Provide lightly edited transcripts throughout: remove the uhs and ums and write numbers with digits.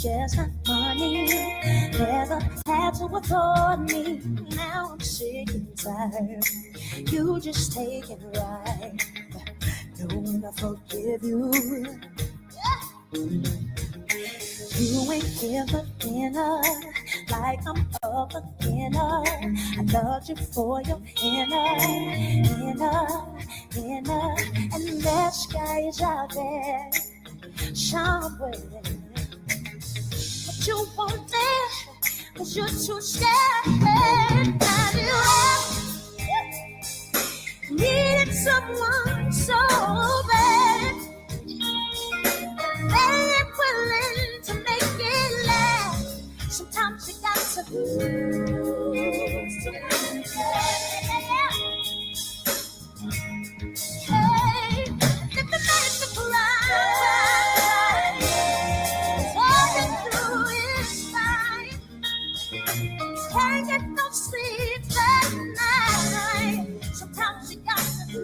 just not money. Never had to afford me. Now I'm sick and tired. You just take it right. Don't I forgive you? You ain't here for dinner, like I'm up for dinner. I loved you for your inner, and that sky is out there somewhere. But you won't dare, 'cause you're too scared. Have you ever needed someone so bad? They're willing to make it last. Sometimes you got to lose. Hey, if it makes you cry, all you do is fight. Can't get no sleep that night. Sometimes you got to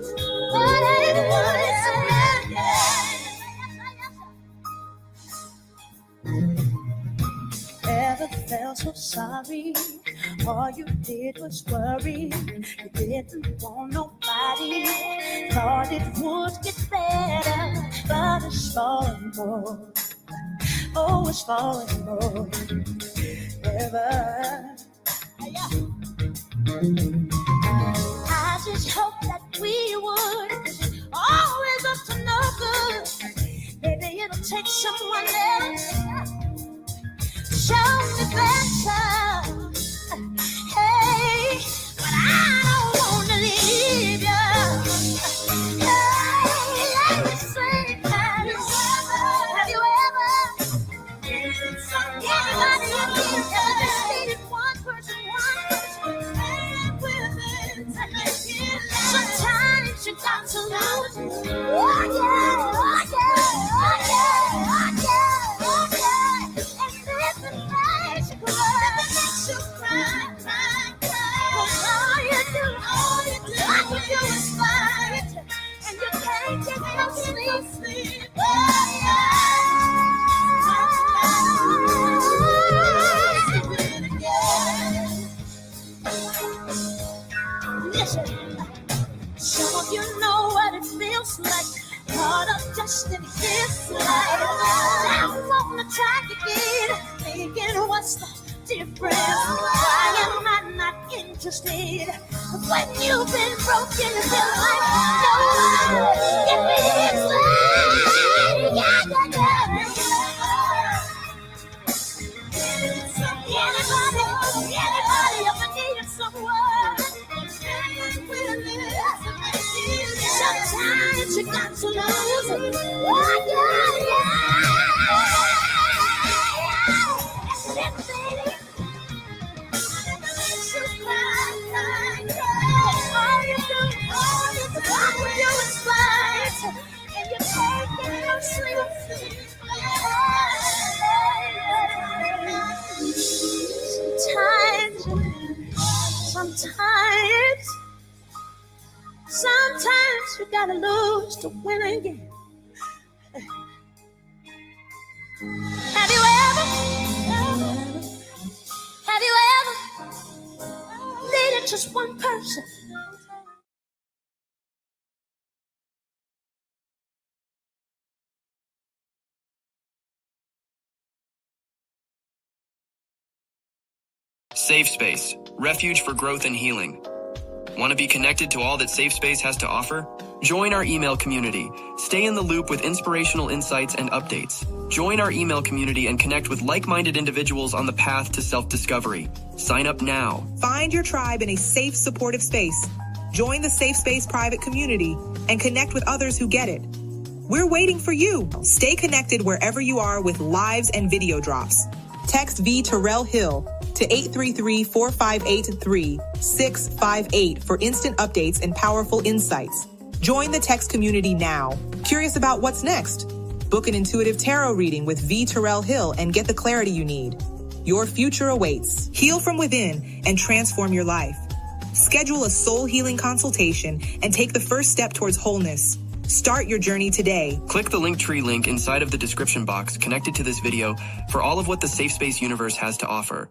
Ever felt so sorry? All you did was worry. You didn't want nobody. Thought it would get better, but it's falling more. Oh, it's falling more. Ever. I just hope that we would. 'Cause it's always up to no good. Maybe it'll take someone else. Show me better. Hey, but I don't want to leave you. Hey, let me say, have you ever needed somebody? Anybody ever just needed one person, and willing to make it last? Sometimes you got to lose. Oh yeah, oh yeah, oh yeah, oh yeah, oh yeah. And this is makes you cry, cry, cry. Well, all you do is fight, and you can't get no sleep. Oh yeah. Listen, some of you know what it feels like. Caught up just in his life. Now wanna try again, thinking what's the difference? Why am I not interested? When you've been broken in your life, no one can be explained. Anybody ever needed someone? Sometimes you got to lose. Oh, yeah, all you do is fight, and you can't get no sleep. Sometimes you gotta lose to win again. Have you ever needed just one person? SafeSpace, refuge for growth and healing. Want to be connected to all that SafeSpace has to offer? Join our email community. Stay in the loop with inspirational insights and updates. Join our email community and connect with like-minded individuals on the path to self-discovery. Sign up now. Find your tribe in a safe, supportive space. Join the SafeSpace private community and connect with others who get it. We're waiting for you. Stay connected wherever you are with lives and video drops. Text VTerrillHill to 833-458-3658 for instant updates and powerful insights. Join the text community now. Curious about what's next? Book an intuitive tarot reading with VTerrillHill and get the clarity you need. Your future awaits. Heal from within and transform your life. Schedule a soul healing consultation and take the first step towards wholeness. Start your journey today. Click the Linktree link inside of the description box connected to this video for all of what the SafeSpace universe has to offer.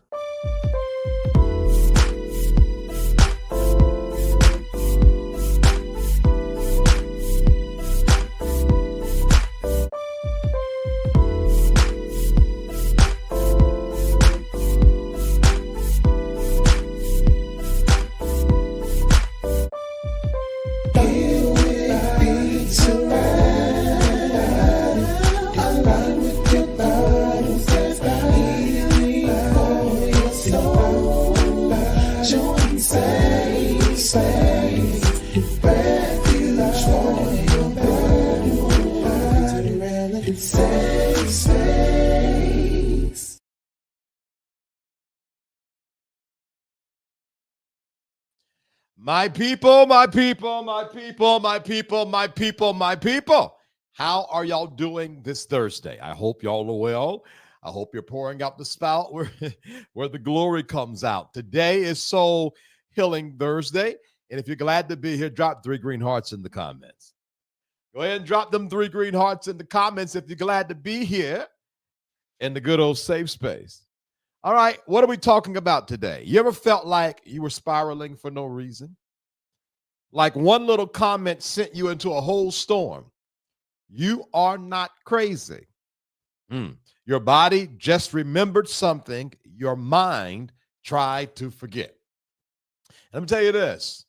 My people, my people, my people, my people, my people, my people. How are y'all doing this Thursday? I hope y'all are well. I hope you're pouring out the spout where the glory comes out. Today is Soul Healing Thursday. And if you're glad to be here, drop 3 green hearts in the comments. Go ahead and drop them 3 green hearts in the comments if you're glad to be here in the good old safe space. All right, what are we talking about today? You ever felt like you were spiraling for no reason? Like one little comment sent you into a whole storm. You are not crazy. Your body just remembered something your mind tried to forget. Let me tell you this,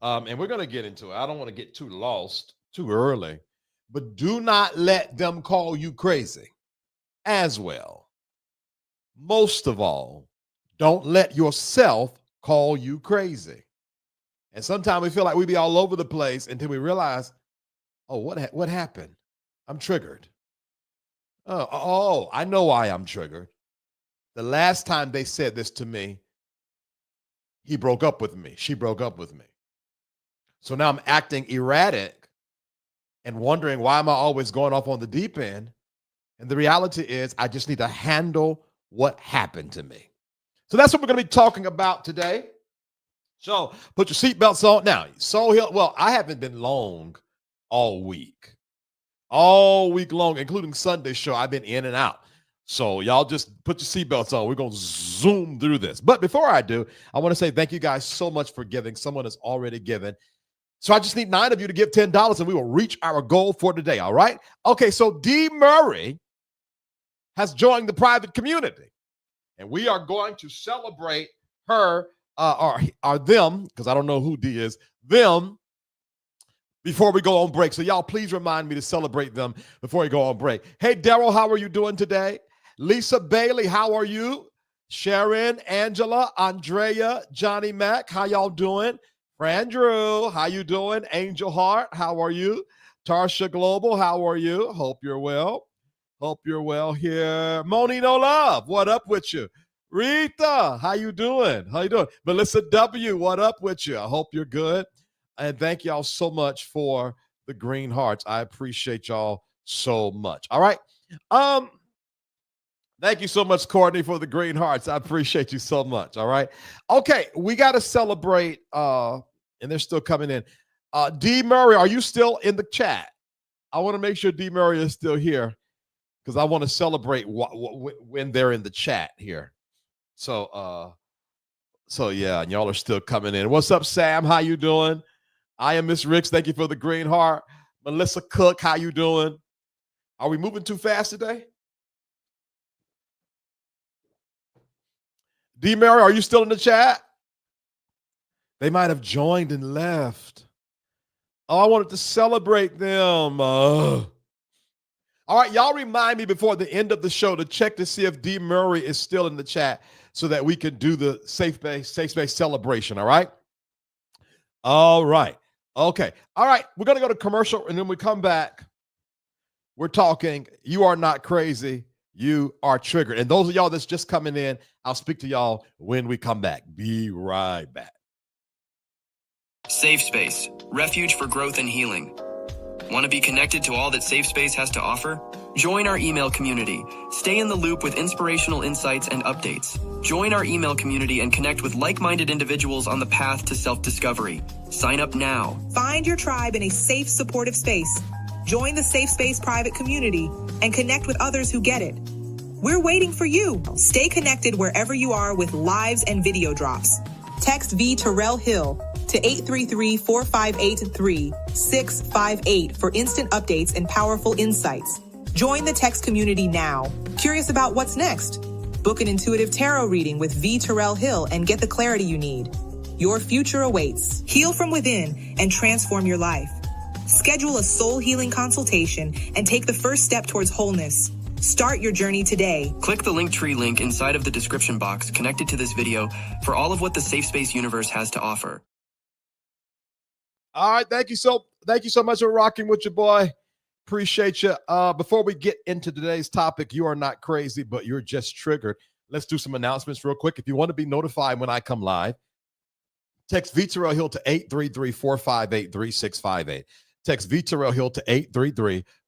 and we're going to get into it. I don't want to get too lost too early, but do not let them call you crazy as well. Most of all, don't let yourself call you crazy. And sometimes we feel like we be all over the place until we realize, oh, what happened? I'm triggered. Oh, I know why I'm triggered. The last time they said this to me, he broke up with me. She broke up with me. So now I'm acting erratic and wondering, why am I always going off on the deep end? And the reality is I just need to handle what happened to me. So that's what we're going to be talking about today. So put your seatbelts on. Now, Soul Hill, well, I haven't been long all week long, including Sunday show. I've been in and out. So y'all just put your seatbelts on. We're going to zoom through this. But before I do, I want to say thank you guys so much for giving. Someone has already given. So I just need 9 of you to give $10 and we will reach our goal for today. All right. Okay. So D. Murray has joined the private community, and we are going to celebrate her or them, because I don't know who D is, them, before we go on break. So y'all please remind me to celebrate them before we go on break. Hey, Daryl, how are you doing today? Lisa Bailey, how are you? Sharon, Angela, Andrea, Johnny Mack, how y'all doing? Fran Drew, how you doing? Angel Hart, how are you? Tarsha Global, how are you? Hope you're well. Hope you're well here. Moni No Love, what up with you? Rita, how you doing? How you doing? Melissa W, what up with you? I hope you're good. And thank y'all so much for the green hearts. I appreciate y'all so much. All right. Thank you so much, Courtney, for the green hearts. I appreciate you so much. All right. Okay, we got to celebrate, and they're still coming in. D. Murray, are you still in the chat? I want to make sure D. Murray is still here, because I want to celebrate when they're in the chat here. So yeah, and y'all are still coming in. What's up, Sam? How you doing? I am Miss Ricks. Thank you for the green heart. Melissa Cook, how you doing? Are we moving too fast today? D. Mary, are you still in the chat? They might have joined and left. Oh, I wanted to celebrate them. All right, y'all remind me before the end of the show to check to see if D. Murray is still in the chat so that we can do the safe space celebration, all right? All right. Okay. All right, we're going to go to commercial, and then we come back. We're talking, you are not crazy, you are triggered. And those of y'all that's just coming in, I'll speak to y'all when we come back. Be right back. SafeSpace, refuge for growth and healing. Want to be connected to all that SafeSpace has to offer? Join our email community. Stay in the loop with inspirational insights and updates. Join our email community and connect with like-minded individuals on the path to self-discovery. Sign up now. Find your tribe in a safe, supportive space. Join the SafeSpace private community and connect with others who get it. We're waiting for you. Stay connected wherever you are with lives and video drops. Text VTerrillHill to 833-458-3658 for instant updates and powerful insights. Join the text community now. Curious about what's next? Book an intuitive tarot reading with VTerrillHill and get the clarity you need. Your future awaits. Heal from within and transform your life. Schedule a soul healing consultation and take the first step towards wholeness. Start your journey today. Click the Linktree link inside of the description box connected to this video for all of what the SafeSpace universe has to offer. All right, thank you so much for rocking with your boy. Appreciate you. Before we get into today's topic, you are not crazy, but you're just triggered. Let's do some announcements real quick. If you want to be notified when I come live, text VTerrillHill to 833-458-3658. Text VTerrillHill to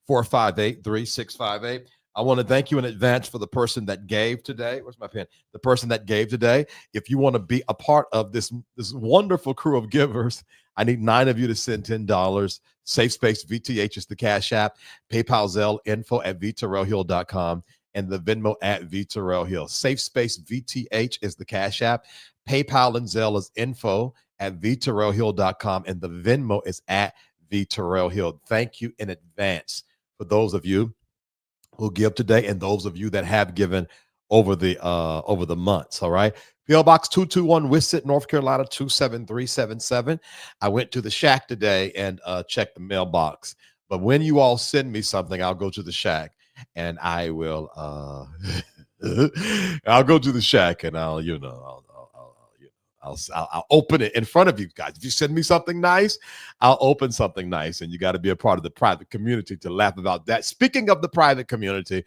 833-458-3658. I want to thank you in advance for the person that gave today. Where's my pen? The person that gave today. If you want to be a part of this wonderful crew of givers, I need 9 of you to send $10. SafeSpace VTH is the Cash App. PayPal Zelle info at VTerrillHill.com and the Venmo at VTerrillHill. SafeSpace VTH is the Cash App. PayPal and Zelle is info at VTerrillHill.com and the Venmo is at VTerrillHill. Thank you in advance for those of you who give today and those of you that have given over the months. All right. PO Box 221, Wisset, North Carolina 27377. I went to the shack today and checked the mailbox. But when you all send me something, I'll go to the shack and I will I'll go to the shack and I'll open it in front of you guys. If you send me something nice, I'll open something nice. And you got to be a part of the private community to laugh about that. Speaking of the private community,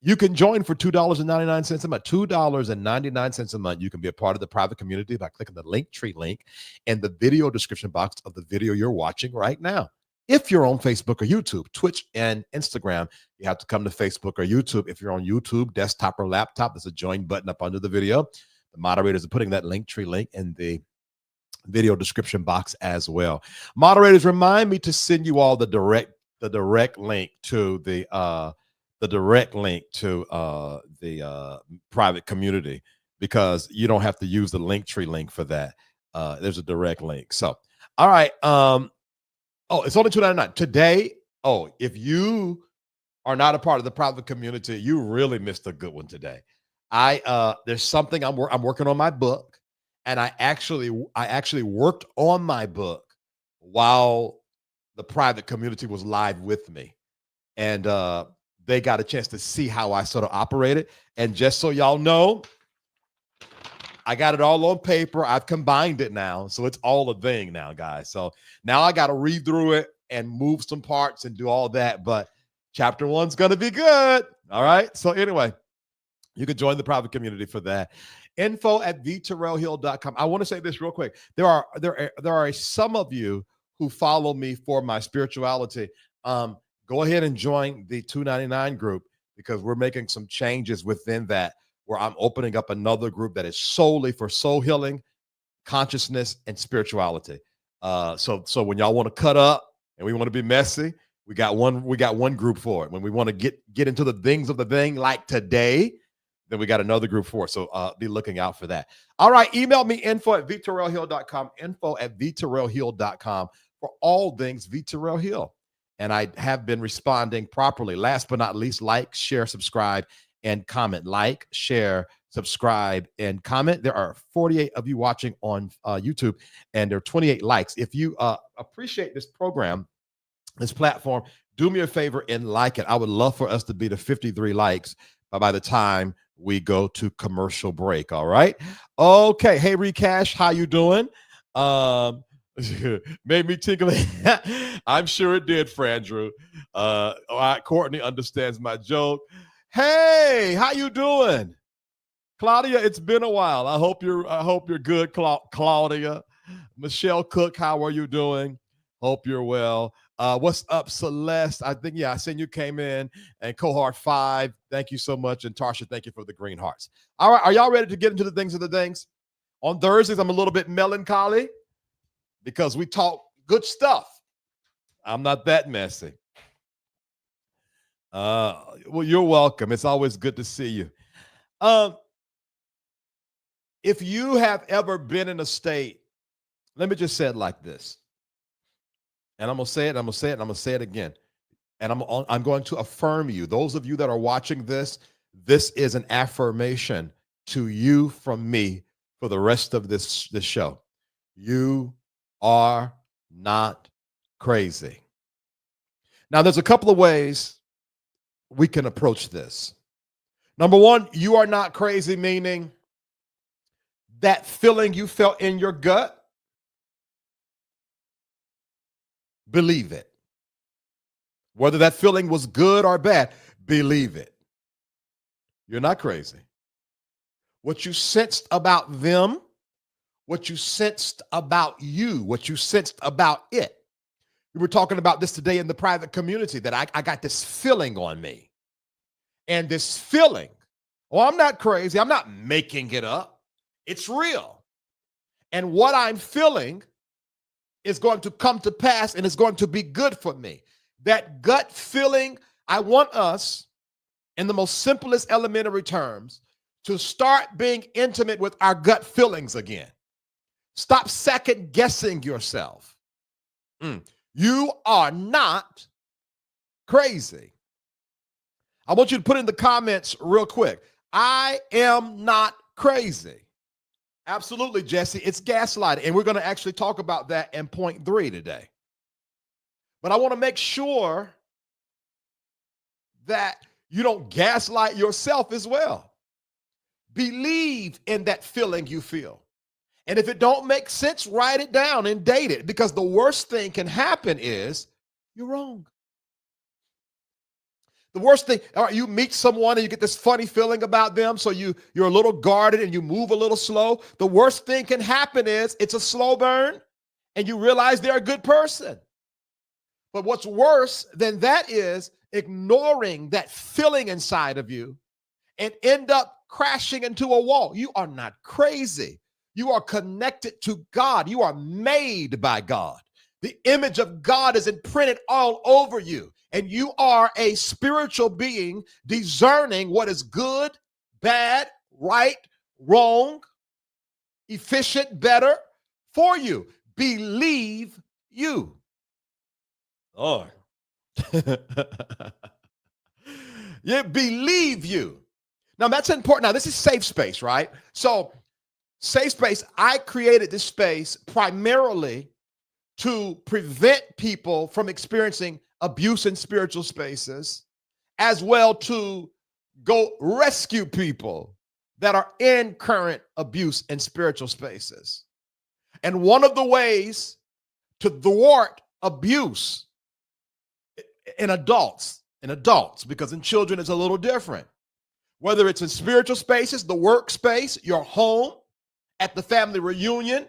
you can join for $2.99 a month. $2.99 a month. You can be a part of the private community by clicking the Linktree link in the video description box of the video you're watching right now. If you're on Facebook or YouTube, Twitch and Instagram, you have to come to Facebook or YouTube. If you're on YouTube, desktop or laptop, there's a join button up under the video. The moderators are putting that Linktree link in the video description box as well. Moderators, remind me to send you all the direct link to the private community, because you don't have to use the Linktree link for that. There's a direct link. So, all right. It's only $2.99 today. If you are not a part of the private community, you really missed a good one today. There's something I'm working on my book, and I actually worked on my book while the private community was live with me, and they got a chance to see how I sort of operated. And just so y'all know, I got it all on paper. I've combined it now, so it's all a thing now, guys. So now I got to read through it and move some parts and do all that. But chapter 1's gonna be good. All right. So anyway, you can join the private community for that. Info at VTerrillHill.com. I want to say this real quick. There are some of you who follow me for my spirituality. Go ahead and join the $2.99 group, because we're making some changes within that, where I'm opening up another group that is solely for soul healing, consciousness, and spirituality. So when y'all want to cut up and we want to be messy, we got one group for it. When we want to get into the things of the thing like today, then we got another group for it. So be looking out for that. All right. Email me info at VTerrillHill.com, info at VTerrillHill.com for all things VTerrillHill. And I have been responding properly. Last but not least, like, share, subscribe, and comment. Like, share, subscribe, and comment. There are 48 of you watching on YouTube, and there are 28 likes. If you appreciate this program, this platform, do me a favor and like it. I would love for us to be to 53 likes by the time we go to commercial break. All right. Okay. Hey, Recash, how you doing? Made me tinkle. I'm sure it did, Frandrew. All right, Courtney understands my joke. Hey, how you doing? Claudia, it's been a while. I hope you're good, Claudia. Michelle Cook, how are you doing? Hope you're well. What's up, Celeste? I seen you came in. And cohort 5, thank you so much. And Tarsha, thank you for the green hearts. All right, are y'all ready to get into the things of the things? On Thursdays, I'm a little bit melancholy because we talk good stuff. I'm not that messy. Well, you're welcome. It's always good to see you. Um, if you have ever been in a state, let me just say it like this. And I'm gonna say it, I'm gonna say it, and I'm gonna say it again. And I'm going to affirm you. Those of you that are watching this, this is an affirmation to you from me for the rest of this show. You are not crazy. Now, there's a couple of ways we can approach this. Number one, you are not crazy, meaning that feeling you felt in your gut, believe it. Whether that feeling was good or bad, believe it. You're not crazy. What you sensed about them, what you sensed about you, what you sensed about it. We were talking about this today in the private community, that I got this feeling on me. And this feeling, well, I'm not crazy. I'm not making it up. It's real. And what I'm feeling is going to come to pass, and it's going to be good for me. That gut feeling, I want us, in the most simplest elementary terms, to start being intimate with our gut feelings again. Stop second guessing yourself. You are not crazy. I want you to put in the comments real quick, I am not crazy. Absolutely, Jesse. It's gaslighting. And we're going to actually talk about that in point 3 today. But I want to make sure that you don't gaslight yourself as well. Believe in that feeling you feel. And if it don't make sense, write it down and date it, because the worst thing can happen is you're wrong. The worst thing, all right, you meet someone and you get this funny feeling about them, so you're a little guarded and you move a little slow. The worst thing can happen is it's a slow burn and you realize they're a good person. But what's worse than that is ignoring that feeling inside of you and end up crashing into a wall. You are not crazy. You are connected to God. You are made by God. The image of God is imprinted all over you. And you are a spiritual being discerning what is good, bad, right, wrong, efficient, better for you. Believe you. Oh. Yeah, believe you. Now, that's important. Now, this is safe space, right? So, safe space, I created this space primarily to prevent people from experiencing abuse in spiritual spaces, as well to go rescue people that are in current abuse in spiritual spaces. And one of the ways to thwart abuse in adults, because in children it's a little different, whether it's in spiritual spaces, the workspace, your home, at the family reunion,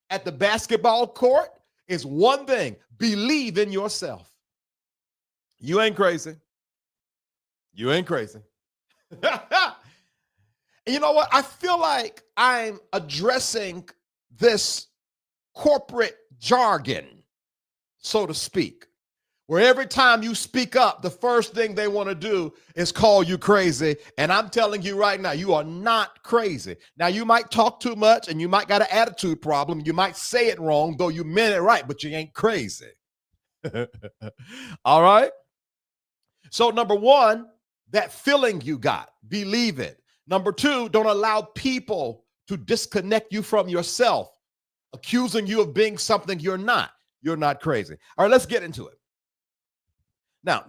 at the basketball court, is one thing: believe in yourself. You ain't crazy. You ain't crazy. And you know what? I feel like I'm addressing this corporate jargon, so to speak, where every time you speak up, the first thing they want to do is call you crazy. And I'm telling you right now, you are not crazy. Now, you might talk too much and you might got an attitude problem. You might say it wrong, though you meant it right, but you ain't crazy. All right? So number one, that feeling you got, believe it. Number two, don't allow people to disconnect you from yourself, accusing you of being something you're not. You're not crazy. All right, let's get into it. Now,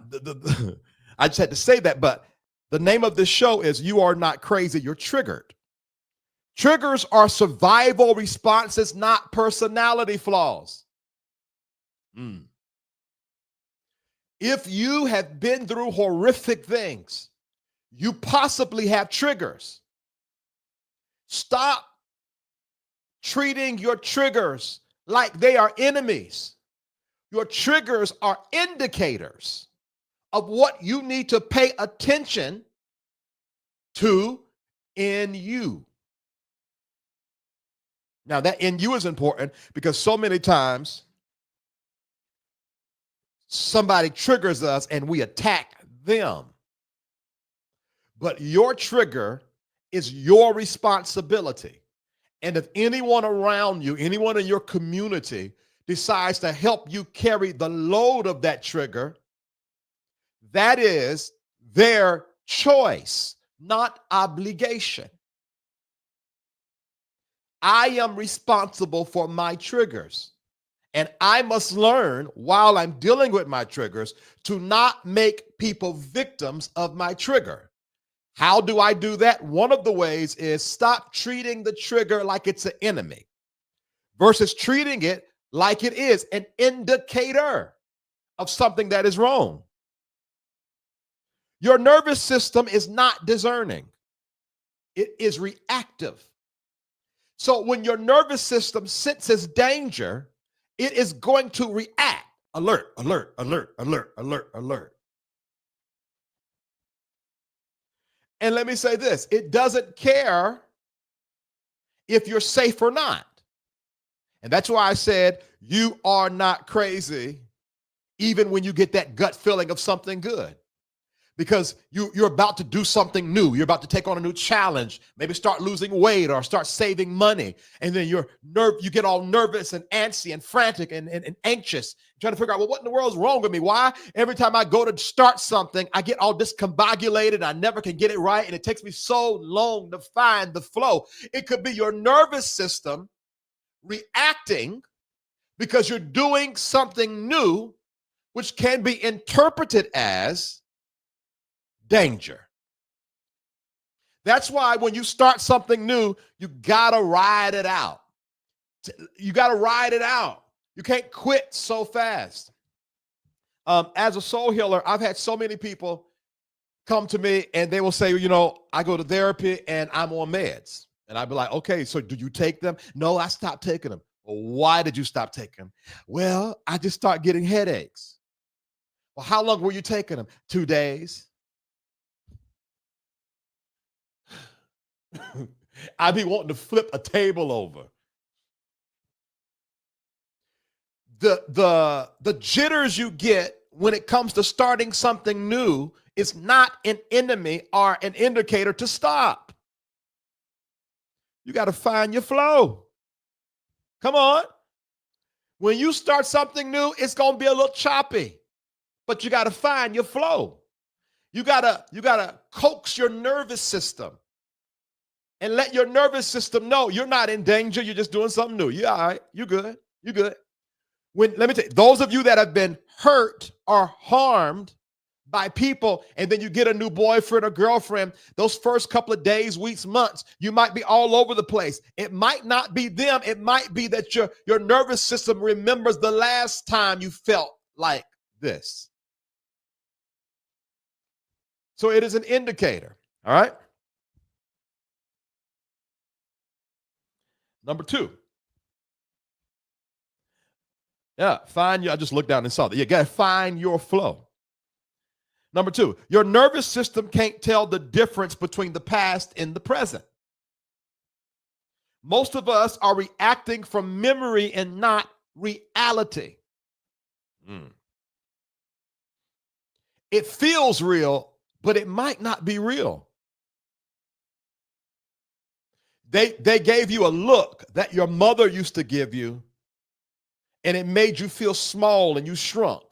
I just had to say that, but the name of this show is You Are Not Crazy, You're Triggered. Triggers are survival responses, not personality flaws. If you have been through horrific things, you possibly have triggers. Stop treating your triggers like they are enemies. Your triggers are indicators of what you need to pay attention to in you. Now, that in you is important because so many times somebody triggers us and we attack them. But your trigger is your responsibility. And if anyone around you, anyone in your community decides to help you carry the load of that trigger, that is their choice, not obligation. I am responsible for my triggers. And I must learn while I'm dealing with my triggers to not make people victims of my trigger. How do I do that? One of the ways is stop treating the trigger like it's an enemy versus treating it like it is an indicator of something that is wrong. Your nervous system is not discerning. It is reactive. So when your nervous system senses danger, it is going to react. Alert, alert, alert, alert, alert, alert. And let me say this, it doesn't care if you're safe or not. And that's why I said you are not crazy even when you get that gut feeling of something good. Because you're about to do something new. You're about to take on a new challenge, maybe start losing weight or start saving money. And then you get all nervous and antsy and frantic and anxious, trying to figure out, well, what in the world is wrong with me? Why? Every time I go to start something, I get all discombobulated. I never can get it right. And it takes me so long to find the flow. It could be your nervous system reacting because you're doing something new, which can be interpreted as danger. That's why when you start something new, you gotta ride it out. You gotta ride it out. You can't quit so fast. As a soul healer, I've had so many people come to me and they will say, I go to therapy and I'm on meds. And I'd be like, okay, so do you take them? No, I stopped taking them. Well, why did you stop taking them? Well, I just start getting headaches. Well, how long were you taking them? 2 days. I be wanting to flip a table over. The jitters you get when it comes to starting something new is not an enemy or an indicator to stop. You got to find your flow. Come on. When you start something new, it's going to be a little choppy, but you got to find your flow. You got to coax your nervous system. And let your nervous system know you're not in danger. You're just doing something new. You're all right. You good. You good. Let me tell you, those of you that have been hurt or harmed by people, and then you get a new boyfriend or girlfriend, those first couple of days, weeks, months, you might be all over the place. It might not be them. It might be that your nervous system remembers the last time you felt like this. So it is an indicator. All right. Number 2. I just looked down and saw that. You got to find your flow. Number 2, your nervous system can't tell the difference between the past and the present. Most of us are reacting from memory and not reality. It feels real, but it might not be real. They gave you a look that your mother used to give you, and it made you feel small and you shrunk.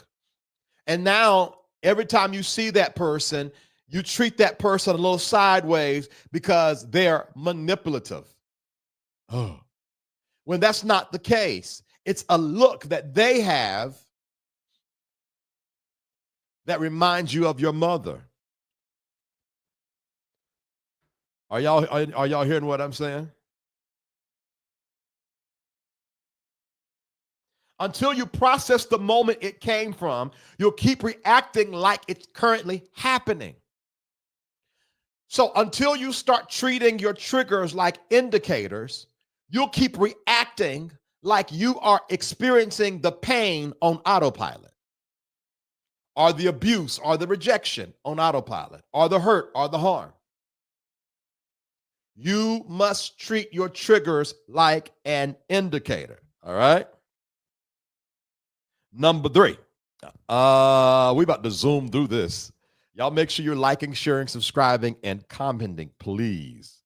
And now, every time you see that person, you treat that person a little sideways because they're manipulative. Oh. When that's not the case. It's a look that they have that reminds you of your mother. Are y'all hearing what I'm saying? Until you process the moment it came from, you'll keep reacting like it's currently happening. So until you start treating your triggers like indicators, you'll keep reacting like you are experiencing the pain on autopilot, or the abuse, or the rejection on autopilot, or the hurt, or the harm. You must treat your triggers like an indicator, all right? Number 3, we about to zoom through this. Y'all make sure you're liking, sharing, subscribing, and commenting, please.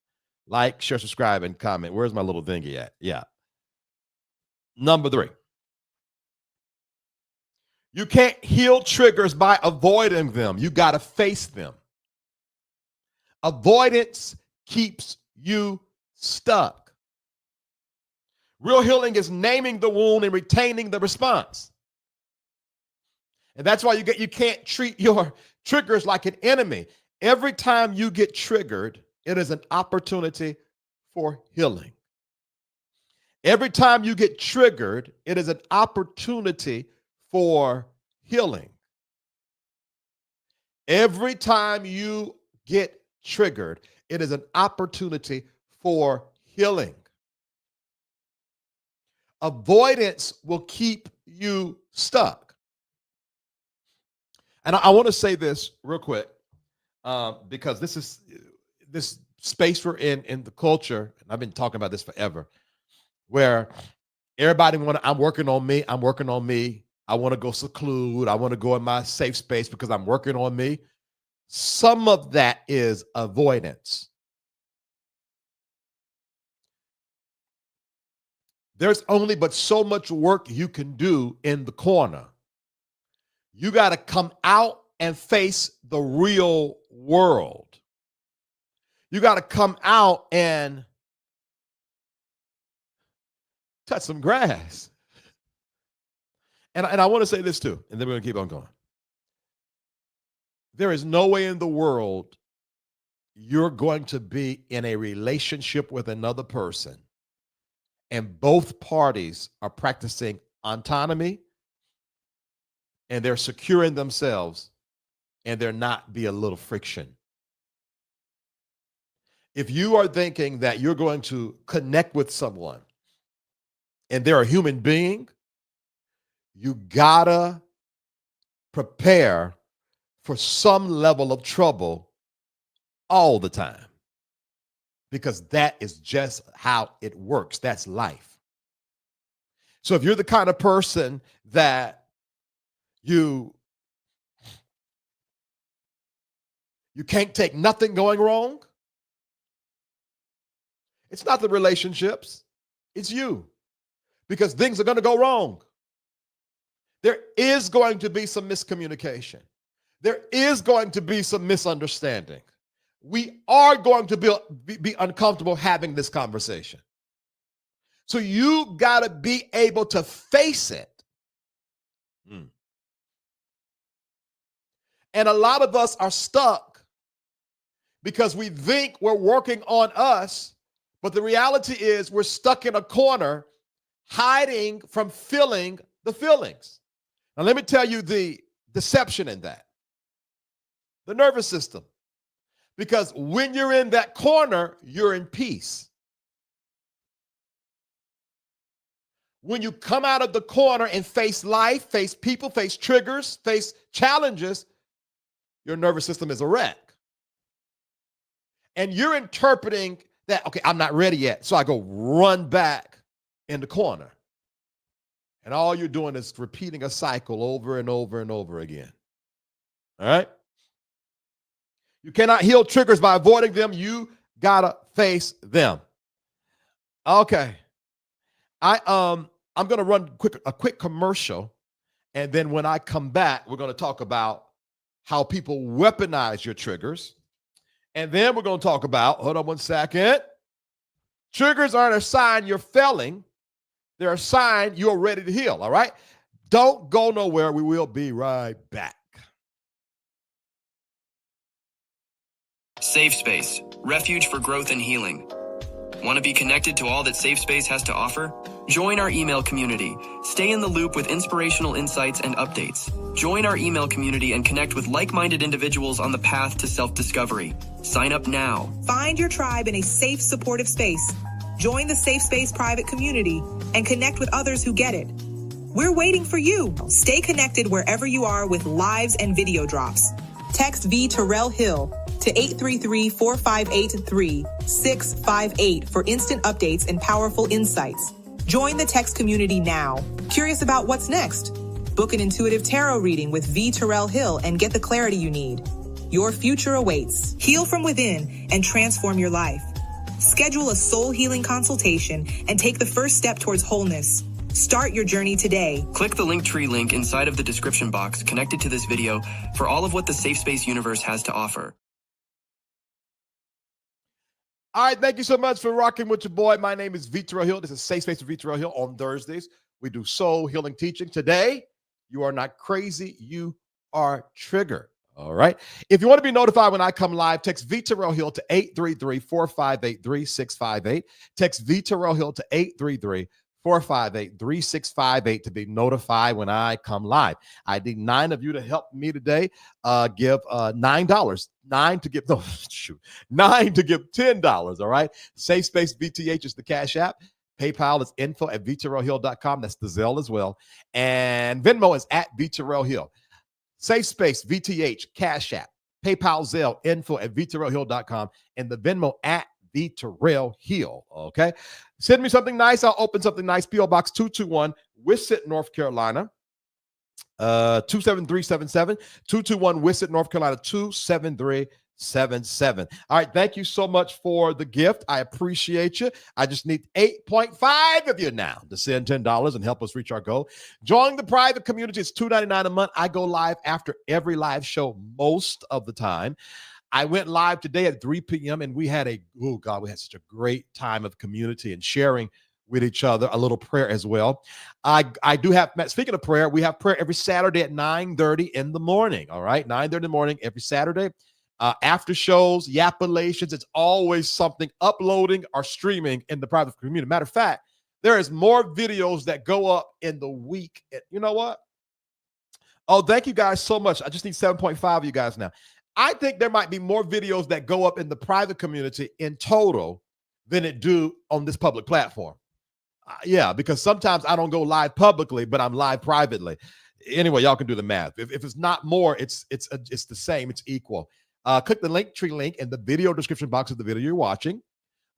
Like, share, subscribe, and comment. Where's my little thingy at? Yeah. Number 3. You can't heal triggers by avoiding them. You got to face them. Avoidance keeps you stuck. Real healing is naming the wound and retaining the response. And that's why you can't treat your triggers like an enemy. Every time you get triggered, it is an opportunity for healing. Every time you get triggered, it is an opportunity for healing. Every time you get triggered, it is an opportunity for healing. Avoidance will keep you stuck. And I want to say this real quick, because this space we're in the culture, and I've been talking about this forever, where everybody I'm working on me. I want to go seclude. I want to go in my safe space because I'm working on me. Some of that is avoidance. There's only but so much work you can do in the corner. You got to come out and face the real world. You got to come out and touch some grass. And I want to say this too, and then we're going to keep on going. There is no way in the world you're going to be in a relationship with another person and both parties are practicing autonomy and they're securing themselves and there not be a little friction. If you are thinking that you're going to connect with someone and they're a human being, you gotta prepare for some level of trouble all the time, because that is just how it works. That's life. So if you're the kind of person that you can't take nothing going wrong, it's not the relationships, it's you, because things are going to go wrong. There is going to be some miscommunication. There is going to be some misunderstanding. We are going to be uncomfortable having this conversation. So you got to be able to face it. And a lot of us are stuck because we think we're working on us, but the reality is we're stuck in a corner hiding from feeling the feelings. Now, let me tell you the deception in that. The nervous system. Because when you're in that corner, you're in peace. When you come out of the corner and face life, face people, face triggers, face challenges, your nervous system is a wreck. And you're interpreting that, okay, I'm not ready yet, so I go run back in the corner. And all you're doing is repeating a cycle over and over and over again. All right? You cannot heal triggers by avoiding them. You gotta face them. Okay. I'm gonna run a quick commercial, and then when I come back, we're gonna talk about how people weaponize your triggers. And then we're gonna talk about, hold on one second. Triggers aren't a sign you're failing. They're a sign you're ready to heal, all right? Don't go nowhere. We will be right back. SafeSpace, refuge for growth and healing. Want to be connected to all that SafeSpace has to offer? Join our email community. Stay in the loop with inspirational insights and updates. Join our email community and connect with like-minded individuals on the path to self-discovery. Sign up now. Find your tribe in a safe, supportive space. Join the SafeSpace private community and connect with others who get it. We're waiting for you. Stay connected wherever you are with lives and video drops. Text VTerrillHill to 833-458-3658 for instant updates and powerful insights. Join the text community now. Curious about what's next? Book an intuitive tarot reading with VTerrillHill and get the clarity you need. Your future awaits. Heal from within and transform your life. Schedule a soul healing consultation and take the first step towards wholeness. Start your journey today. Click the Linktree link inside of the description box connected to this video for all of what the Safe Space universe has to offer. All right, thank you so much for rocking with your boy. My name is VTerrillHill. This is Safe Space with VTerrillHill on Thursdays. We do soul healing teaching. Today, you are not crazy, you are triggered. All right. If you want to be notified when I come live, text VTerrillHill to 833-458-3658. Text VTerrillHill to 833-458-3658 to be notified when I come live. I need 9 of you to help me today. Give $9. 9 to give $10. All right. Safe Space VTH is the Cash App. PayPal is info@VTerrillHill.com. That's the Zelle as well. And Venmo is @VTerrillHill. Safe Space VTH, Cash App, PayPal, Zelle, info@VTerrillHill.com, and the Venmo @VTerrillHill. Okay. Send me something nice. I'll open something nice. P.O. Box 221, Wissett, North Carolina. 27377. 221 Wissett, North Carolina, 27377. All right. Thank you so much for the gift. I appreciate you. I just need 8.5 of you now to send $10 and help us reach our goal. Join the private community. It's $2.99 a month. I go live after every live show most of the time. I went live today at 3 p.m. and we had we had such a great time of community and sharing with each other, a little prayer as well. I do have, speaking of prayer, we have prayer every Saturday at 9:30 in the morning. All right. 9:30 in the morning every Saturday. After shows, yapulations, it's always something uploading or streaming in the private community. Matter of fact, there is more videos that go up in the week. You know what? Oh, thank you guys so much. I just need 7.5 of you guys now. I think there might be more videos that go up in the private community in total than it do on this public platform. Yeah, because sometimes I don't go live publicly, but I'm live privately. Anyway, y'all can do the math. If it's not more, it's the same. It's equal. Click the Linktree link in the video description box of the video you're watching.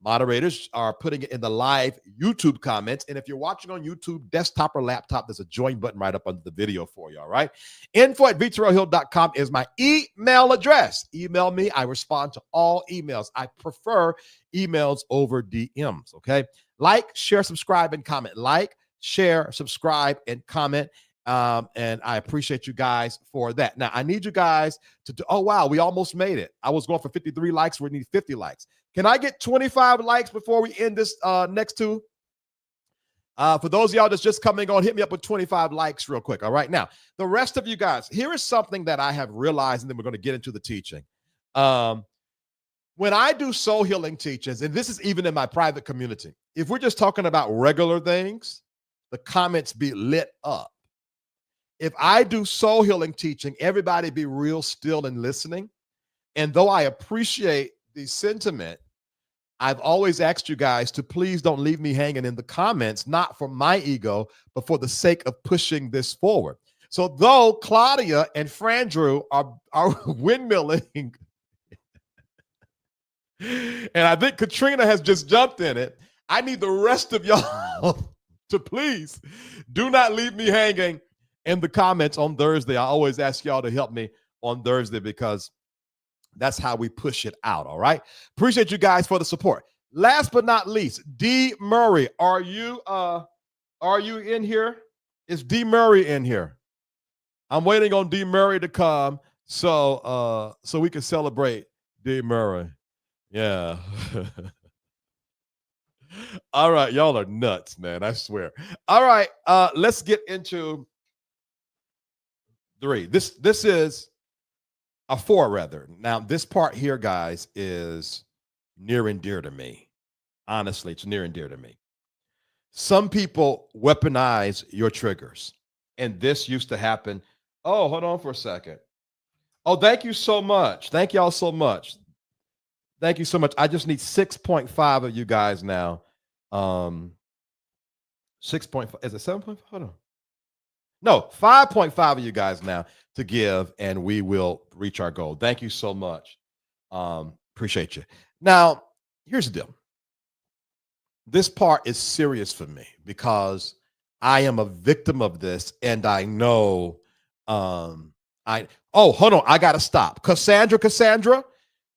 Moderators are putting it in the live YouTube comments. And if you're watching on YouTube, desktop or laptop, there's a join button right up under the video for you, all right? info@VTerrillHill.com is my email address. Email me. I respond to all emails. I prefer emails over DMs, okay? Like, share, subscribe, and comment. Like, share, subscribe, and comment. And I appreciate you guys for that. Now, I need you guys to do, oh, wow, we almost made it. I was going for 53 likes. We need 50 likes. Can I get 25 likes before we end this next two? For those of y'all that's just coming on, hit me up with 25 likes real quick. All right. Now, the rest of you guys, here is something that I have realized, and then we're going to get into the teaching. When I do soul healing teachings, and this is even in my private community, if we're just talking about regular things, the comments be lit up. If I do soul healing teaching, everybody be real still and listening. And though I appreciate the sentiment, I've always asked you guys to please don't leave me hanging in the comments, not for my ego, but for the sake of pushing this forward. So though Claudia and Frandrew are windmilling, and I think Katrina has just jumped in it, I need the rest of y'all to please do not leave me hanging in the comments on Thursday. I always ask y'all to help me on Thursday because that's how we push it out. All right. Appreciate you guys for the support. Last but not least, D Murray. Are you in here? Is D Murray in here? I'm waiting on D Murray to come so we can celebrate D Murray. Yeah. All right. Y'all are nuts, man. I swear. All right. Let's get into 3. This is a 4 rather. Now, this part here, guys, is near and dear to me. Honestly, it's near and dear to me. Some people weaponize your triggers, and this used to happen. Oh, hold on for a second. Oh, thank you so much. Thank y'all so much. Thank you so much. I just need 6.5 of you guys now. 6.5. Is it 7.5? Hold on. No, 5.5 of you guys now to give, and we will reach our goal. Thank you so much. Appreciate you. Now, here's the deal. This part is serious for me because I am a victim of this, and I know Hold on. I got to stop. Cassandra,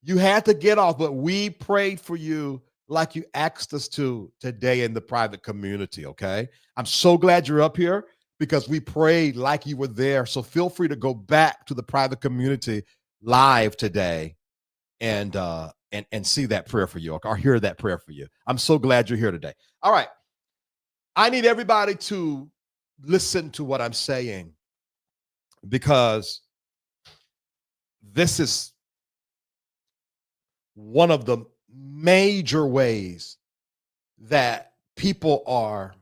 you had to get off, but we prayed for you like you asked us to today in the private community, okay? I'm so glad you're up here because we prayed like you were there. So feel free to go back to the private community live today and see that prayer for you, or hear that prayer for you. I'm so glad you're here today. All right. I need everybody to listen to what I'm saying because this is one of the major ways that people are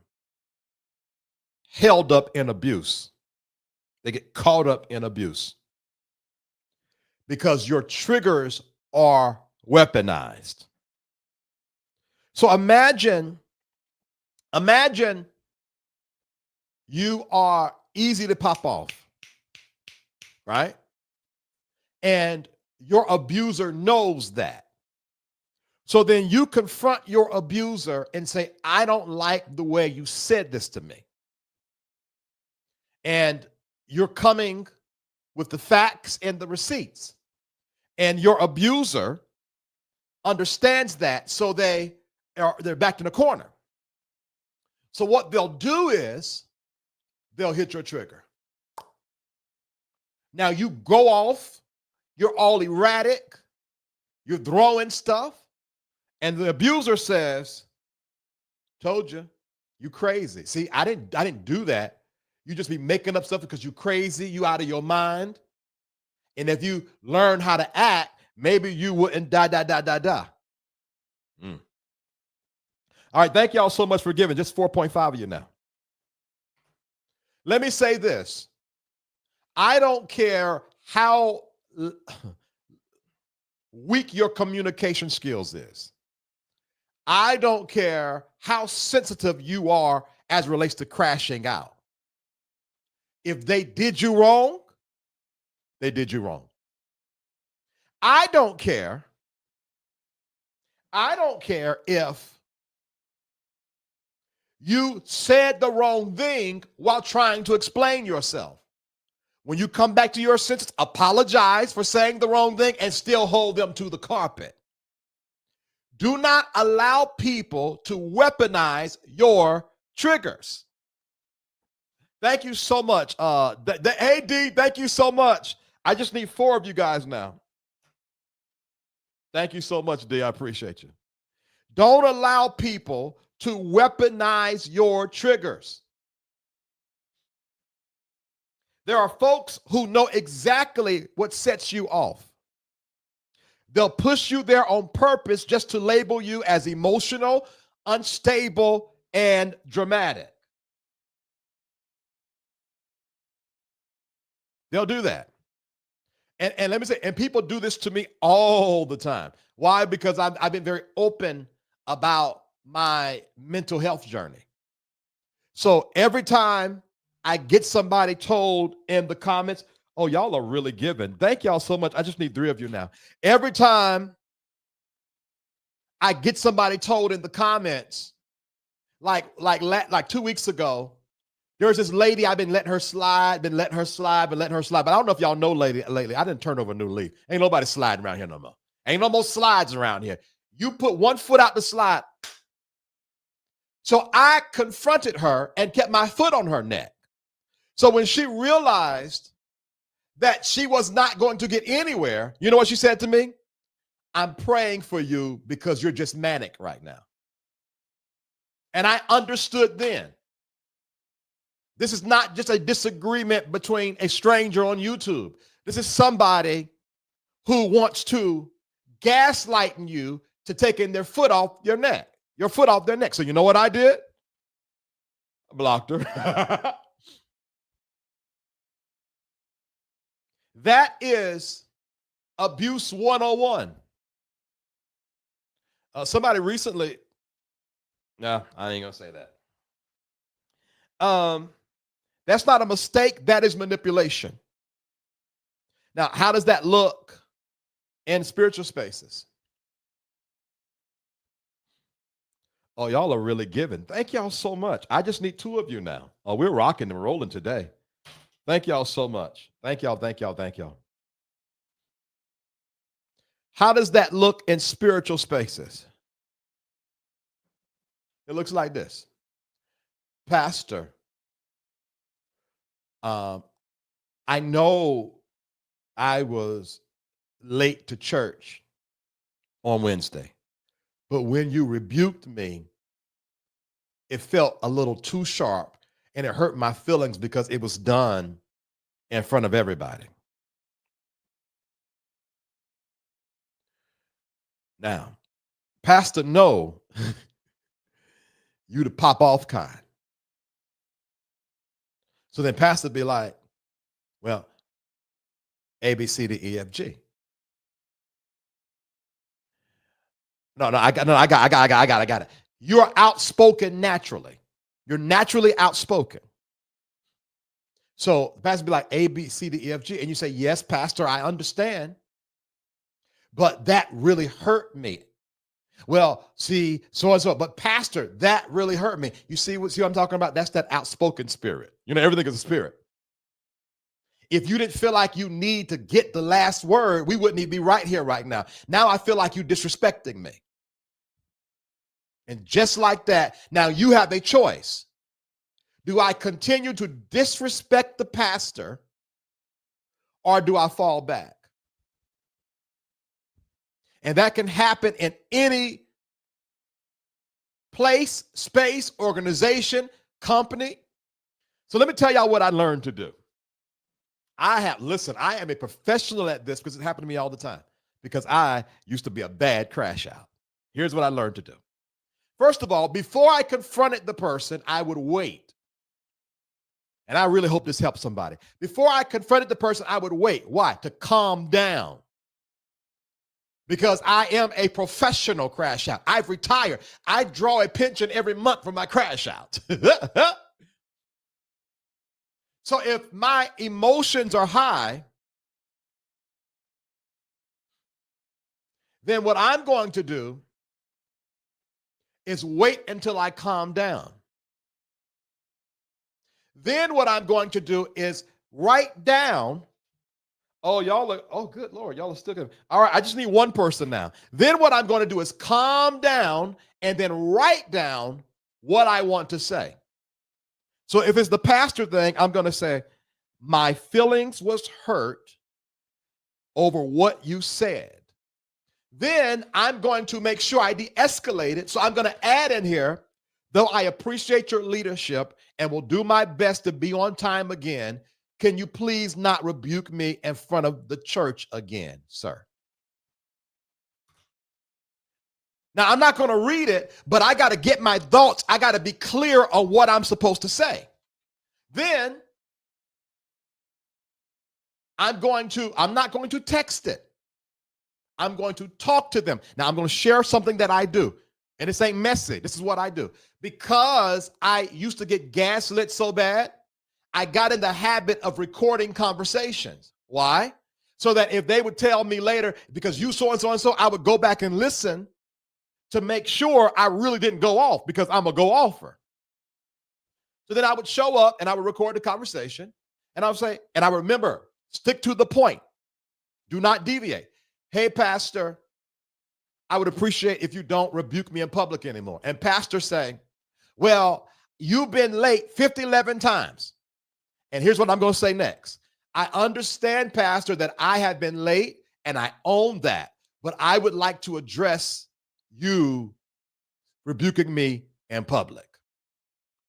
held up in abuse. They get caught up in abuse because your triggers are weaponized. So imagine you are easy to pop off, right? And your abuser knows that. So then you confront your abuser and say, I don't like the way you said this to me. And you're coming with the facts and the receipts. And your abuser understands that, so they're backed in a corner. So what they'll do is they'll hit your trigger. Now you go off, you're all erratic, you're throwing stuff, and the abuser says, told you, you crazy. See, I didn't do that. You just be making up stuff because you crazy, you out of your mind. And if you learn how to act, maybe you wouldn't die. All right, thank y'all so much for giving. Just 4.5 of you now. Let me say this. I don't care how weak your communication skills is. I don't care how sensitive you are as it relates to crashing out. If they did you wrong, they did you wrong. I don't care if you said the wrong thing while trying to explain yourself. When you come back to your senses, apologize for saying the wrong thing and still hold them to the carpet. Do not allow people to weaponize your triggers. Thank you so much. Hey, D, thank you so much. I just need 4 of you guys now. Thank you so much, D. I appreciate you. Don't allow people to weaponize your triggers. There are folks who know exactly what sets you off. They'll push you there on purpose just to label you as emotional, unstable, and dramatic. They'll do that. And let me say, and people do this to me all the time. Why? Because I've been very open about my mental health journey. So every time I get somebody told in the comments, oh, y'all are really giving. Thank y'all so much. I just need 3 of you now. Every time I get somebody told in the comments, like 2 weeks ago, there's this lady, I've been letting her slide, but I don't know if y'all know lately, I didn't turn over a new leaf. Ain't nobody sliding around here no more. Ain't no more slides around here. You put one foot out the slide. So I confronted her and kept my foot on her neck. So when she realized that she was not going to get anywhere, you know what she said to me? I'm praying for you because you're just manic right now. And I understood then. This is not just a disagreement between a stranger on YouTube. This is somebody who wants to gaslight you to taking their foot off your neck, your foot off their neck. So you know what I did? I blocked her. That is abuse 101. Somebody recently, no, I ain't gonna say that. That's not a mistake. That is manipulation. Now, how does that look in spiritual spaces? Oh, y'all are really giving. Thank y'all so much. I just need 2 of you now. Oh, we're rocking and rolling today. Thank y'all so much. Thank y'all, thank y'all, thank y'all. How does that look in spiritual spaces? It looks like this. Pastor, I know I was late to church on Wednesday, but when you rebuked me, it felt a little too sharp and it hurt my feelings because it was done in front of everybody. Now, Pastor, no, you the pop off kind. So then Pastor be like, well, A, B, C, D, E, F, G. I got it. You're outspoken naturally. You're naturally outspoken. So the pastor be like A, B, C, D, E, F, G. And you say, yes, Pastor, I understand. But that really hurt me. Well, see, so and so, but Pastor, that really hurt me. You see what I'm talking about? That's that outspoken spirit. You know, everything is a spirit. If you didn't feel like you need to get the last word, we wouldn't even be right here right now. Now I feel like you're disrespecting me. And just like that, now you have a choice. Do I continue to disrespect the pastor or do I fall back? And that can happen in any place, space, organization, company. So let me tell y'all what I learned to do. I am a professional at this because it happened to me all the time because I used to be a bad crash out. Here's what I learned to do. First of all, before I confronted the person, I would wait. And I really hope this helps somebody. Before I confronted the person, I would wait. Why? To calm down. Because I am a professional crash out. I've retired. I draw a pension every month for my crash out. So if my emotions are high, then what I'm going to do is wait until I calm down. Then what I'm going to do is write down. Oh, good Lord, y'all are still good. All right, I just need one person now. Then what I'm going to do is calm down and then write down what I want to say. So if it's the pastor thing, I'm going to say, my feelings was hurt over what you said. Then I'm going to make sure I de-escalate it. So I'm going to add in here, though I appreciate your leadership and will do my best to be on time again, can you please not rebuke me in front of the church again, sir? Now, I'm not going to read it, but I got to get my thoughts. I got to be clear on what I'm supposed to say. Then I'm not going to text it. I'm going to talk to them. Now, I'm going to share something that I do. And this ain't messy. This is what I do. Because I used to get gaslit so bad, I got in the habit of recording conversations. Why? So that if they would tell me later, because you so and so and so, I would go back and listen to make sure I really didn't go off, because I'm a go offer. So then I would show up and I would record the conversation and I would say, and I remember, stick to the point. Do not deviate. Hey, pastor, I would appreciate if you don't rebuke me in public anymore. And pastor saying, well, you've been late 11 times. And here's what I'm going to say next. I understand, pastor, that I have been late and I own that, but I would like to address you rebuking me in public.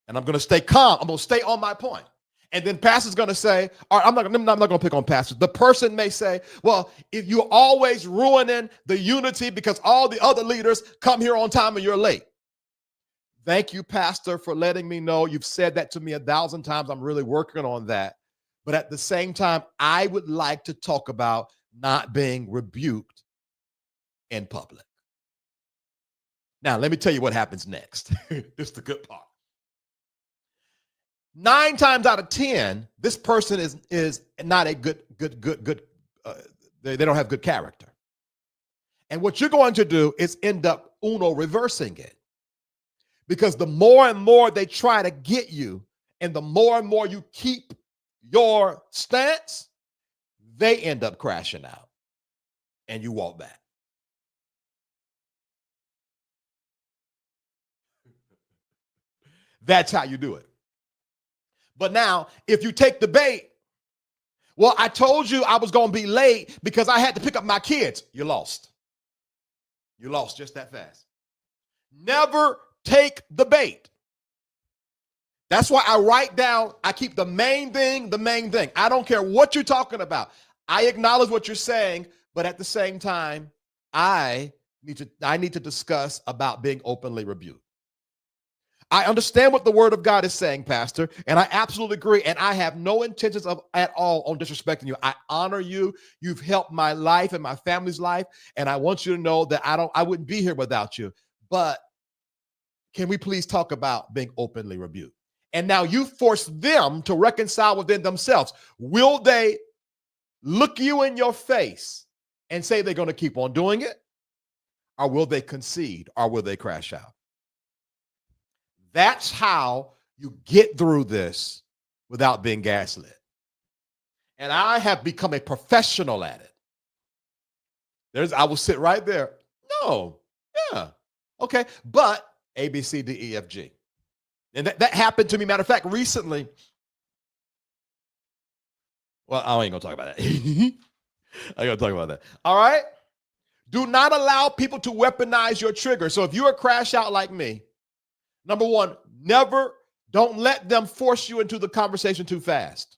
And I'm going to stay calm. I'm going to stay on my point. And then pastor's going to say, all right, I'm not going to pick on pastor. The person may say, well, if you're always ruining the unity because all the other leaders come here on time and you're late. Thank you, pastor, for letting me know. You've said that to me 1,000 times. I'm really working on that. But at the same time, I would like to talk about not being rebuked in public. Now, let me tell you what happens next. This is the good part. 9 times out of 10, this person is not a good, they don't have good character. And what you're going to do is end up reversing it. Because the more and more they try to get you, and the more you keep your stance, they end up crashing out and you walk back. That's how you do it. But now, if you take the bait, well, I told you I was going to be late because I had to pick up my kids. You lost. You lost just that fast. Never take the bait. That's why I write down, I keep the main thing, the main thing. I don't care what you're talking about. I acknowledge what you're saying, but at the same time, I need to discuss about being openly rebuked. I understand what the word of God is saying, Pastor, and I absolutely agree. And I have no intentions of at all on disrespecting you. I honor you. You've helped my life and my family's life. And I want you to know that I wouldn't be here without you. But can we please talk about being openly rebuked? And now you force them to reconcile within themselves. Will they look you in your face and say they're going to keep on doing it? Or will they concede? Or will they crash out? That's how you get through this without being gaslit. And I have become a professional at it. I will sit right there. No, yeah, okay. But A, B, C, D, E, F, G. And that happened to me. Matter of fact, recently. Well, I ain't going to talk about that. I ain't going to talk about that. All right? Do not allow people to weaponize your trigger. So if you're a crash out like me, number one, don't let them force you into the conversation too fast.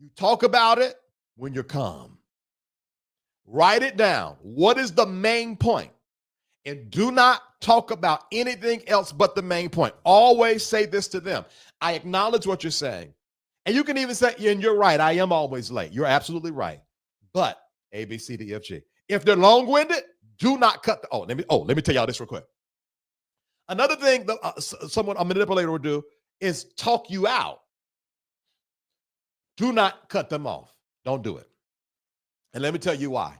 You talk about it when you're calm. Write it down. What is the main point? And do not talk about anything else but the main point. Always say this to them. I acknowledge what you're saying. And you can even say, and you're right, I am always late. You're absolutely right. But A, B, C, D, E, F, G. If they're long-winded, do not cut the, let me tell y'all this real quick. Another thing that a manipulator will do is talk you out. Do not cut them off. Don't do it. And let me tell you why.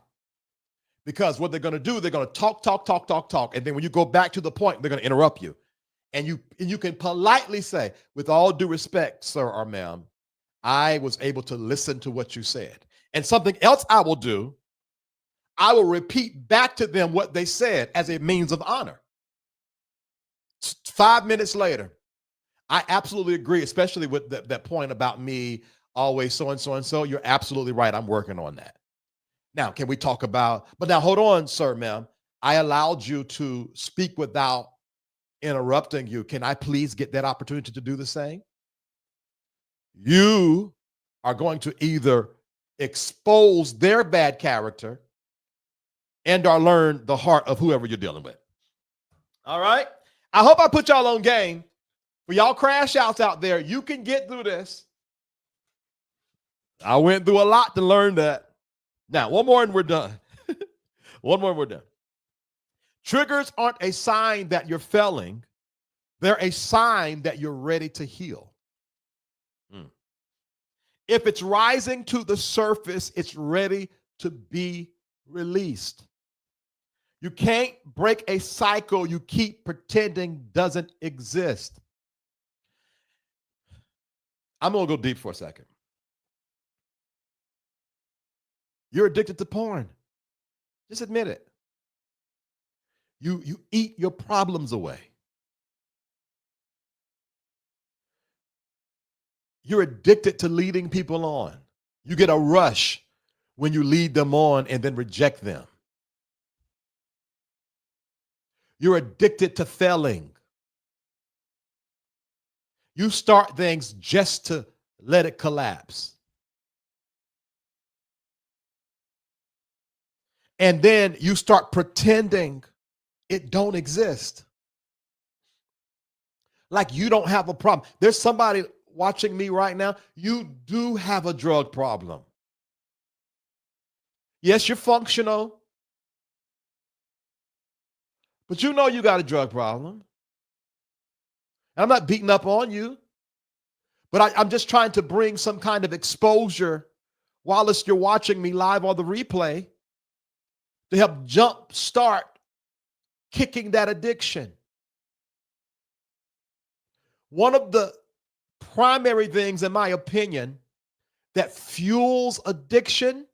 Because what they're going to do, they're going to talk. And then when you go back to the point, they're going to interrupt you. And you can politely say, with all due respect, sir or ma'am, I was able to listen to what you said. And something else I will do, I will repeat back to them what they said as a means of honor. 5 minutes later, I absolutely agree, especially with that point about me always so and so and so. You're absolutely right. I'm working on that. Now, can we talk about, but now hold on, sir, ma'am. I allowed you to speak without interrupting you. Can I please get that opportunity to do the same? You are going to either expose their bad character and or learn the heart of whoever you're dealing with. All right? I hope I put y'all on game. For y'all crash outs out there, you can get through this. I went through a lot to learn that. Now, one more and we're done. One more and we're done. Triggers aren't a sign that you're failing. They're a sign that you're ready to heal. If it's rising to the surface, it's ready to be released. You can't break a cycle you keep pretending doesn't exist. I'm going to go deep for a second. You're addicted to porn. Just admit it. You eat your problems away. You're addicted to leading people on. You get a rush when you lead them on and then reject them. You're addicted to failing. You start things just to let it collapse. And then you start pretending it don't exist. Like you don't have a problem. There's somebody watching me right now. You do have a drug problem. Yes, you're functional. But you know you got a drug problem. I'm not beating up on you. But I'm just trying to bring some kind of exposure whilst you're watching me live on the replay to help jump start kicking that addiction. One of the primary things, in my opinion, that fuels addiction,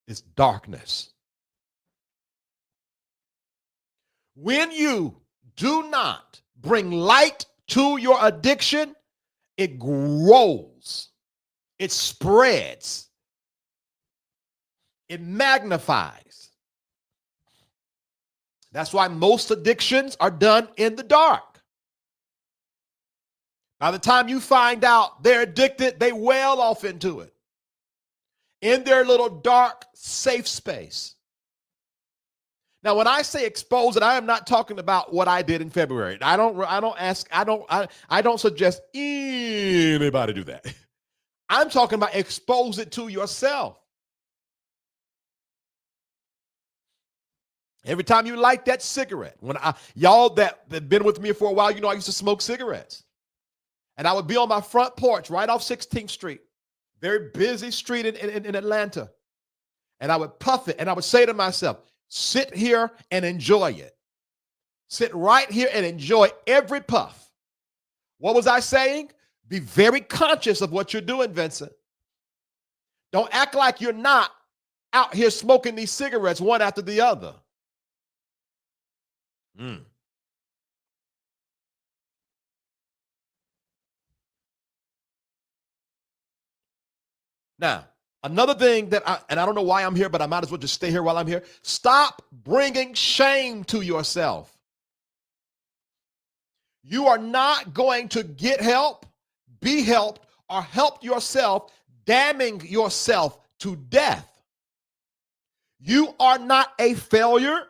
is darkness. When you do not bring light to your addiction, it grows, it spreads, it magnifies. That's why most addictions are done in the dark. By the time you find out they're addicted, they wail off into it in their little dark, safe space. Now, when I say expose it, I am not talking about what I did in February. I don't suggest anybody do that. I'm talking about expose it to yourself. Every time you light that cigarette, y'all that have been with me for a while, you know I used to smoke cigarettes. And I would be on my front porch right off 16th Street, very busy street in Atlanta. And I would puff it and I would say to myself, sit here and enjoy it. Sit right here and enjoy every puff. What was I saying? Be very conscious of what you're doing, Vincent. Don't act like you're not out here smoking these cigarettes one after the other. Now, another thing that I don't know why I'm here, but I might as well just stay here while I'm here. Stop bringing shame to yourself. You are not going to get help, be helped, or help yourself, damning yourself to death. You are not a failure.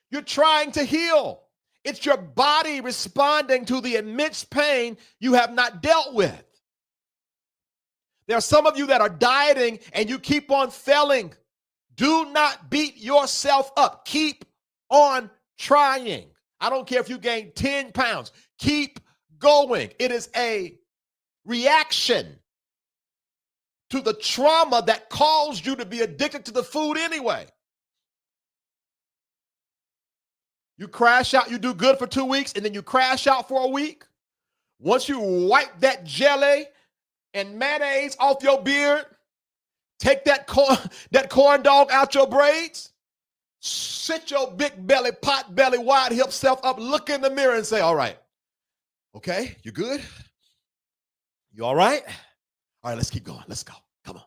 You're trying to heal. It's your body responding to the immense pain you have not dealt with. There are some of you that are dieting and you keep on failing. Do not beat yourself up. Keep on trying. I don't care if you gain 10 pounds. Keep going. It is a reaction to the trauma that caused you to be addicted to the food anyway. You crash out, you do good for 2 weeks, and then you crash out for a week. Once you wipe that jelly and mayonnaise off your beard, take that corn dog out your braids, sit your big belly, pot belly, wide hip self up, look in the mirror and say, all right, okay, you good? You all right? All right, let's keep going. Let's go. Come on.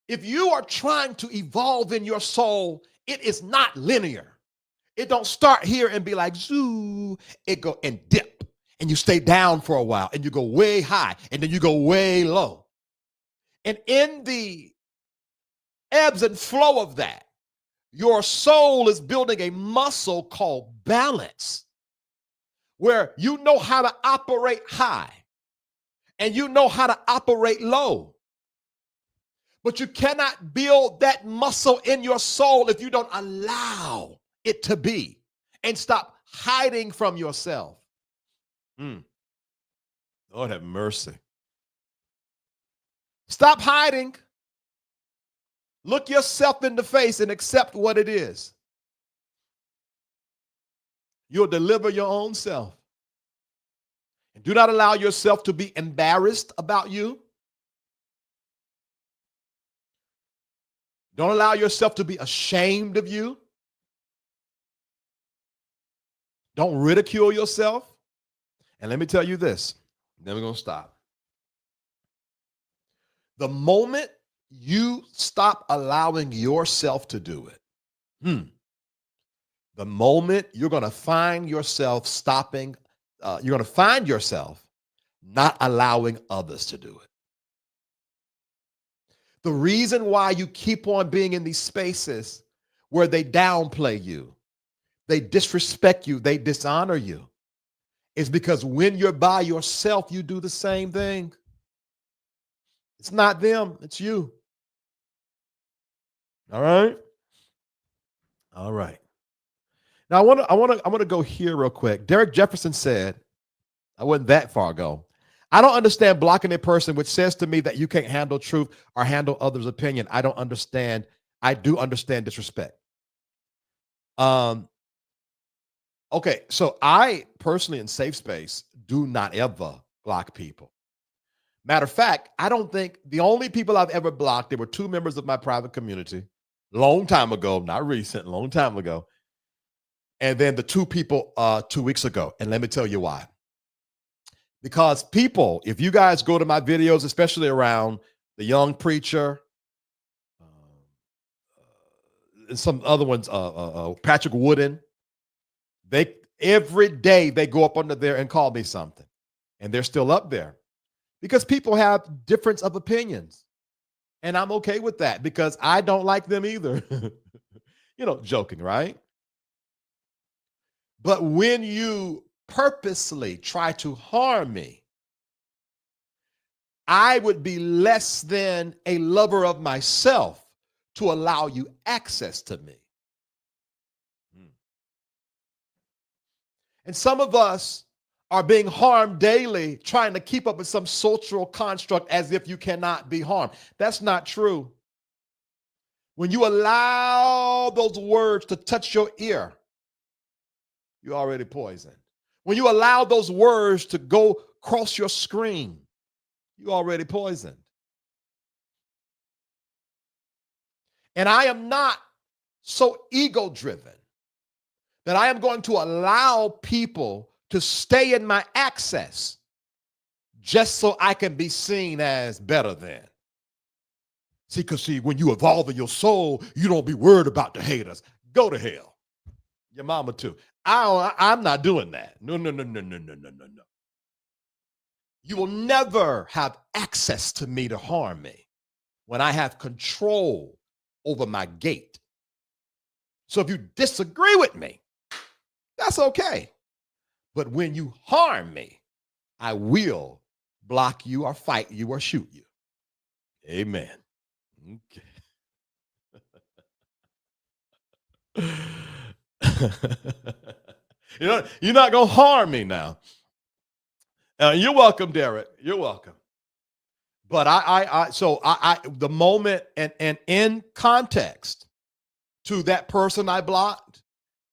If you are trying to evolve in your soul, it is not linear. It don't start here and be like zoo. It go and dip, and you stay down for a while, and you go way high, and then you go way low. And in the ebbs and flow of that, your soul is building a muscle called balance, where you know how to operate high, and you know how to operate low. But you cannot build that muscle in your soul if you don't allow it to be and stop hiding from yourself. Lord have mercy. Stop hiding. Look yourself in the face and accept what it is. You'll deliver your own self. And do not allow yourself to be embarrassed about you. Don't allow yourself to be ashamed of you. Don't ridicule yourself. And let me tell you this, then we're going to stop. The moment you stop allowing yourself to do it, the moment you're going to find yourself stopping, you're going to find yourself not allowing others to do it. The reason why you keep on being in these spaces where they downplay you, they disrespect you, they dishonor you, is because when you're by yourself, you do the same thing. It's not them, it's you. All right? All right. Now I want to go here real quick. Derek Jefferson said, I wasn't that far ago, I don't understand blocking a person which says to me that you can't handle truth or handle others' opinion. I don't understand. I do understand disrespect. Okay, so I personally in SafeSpace do not ever block people. Matter of fact, I don't think the only people I've ever blocked, there were two members of my private community, long time ago, not recent, long time ago. And then the two people 2 weeks ago. And let me tell you why. Because people, if you guys go to my videos, especially around the young preacher, and some other ones, Patrick Wooden, they every day they go up under there and call me something. And they're still up there. Because people have difference of opinions. And I'm okay with that because I don't like them either. Joking, right? But when you purposely try to harm me, I would be less than a lover of myself to allow you access to me. And some of us are being harmed daily, trying to keep up with some social construct as if you cannot be harmed. That's not true. When you allow those words to touch your ear, you're already poisoned. When you allow those words to go across your screen, you're already poisoned. And I am not so ego-driven that I am going to allow people to stay in my access just so I can be seen as better than. Because when you evolve in your soul, you don't be worried about the haters. Go to hell. Your mama too. I'm not doing that. No. You will never have access to me to harm me when I have control over my gate. So if you disagree with me, that's okay. But when you harm me, I will block you or fight you or shoot you. Amen. Okay. You're not going to harm me now. You're welcome, Derek. You're welcome. But the moment and in context to that person I blocked,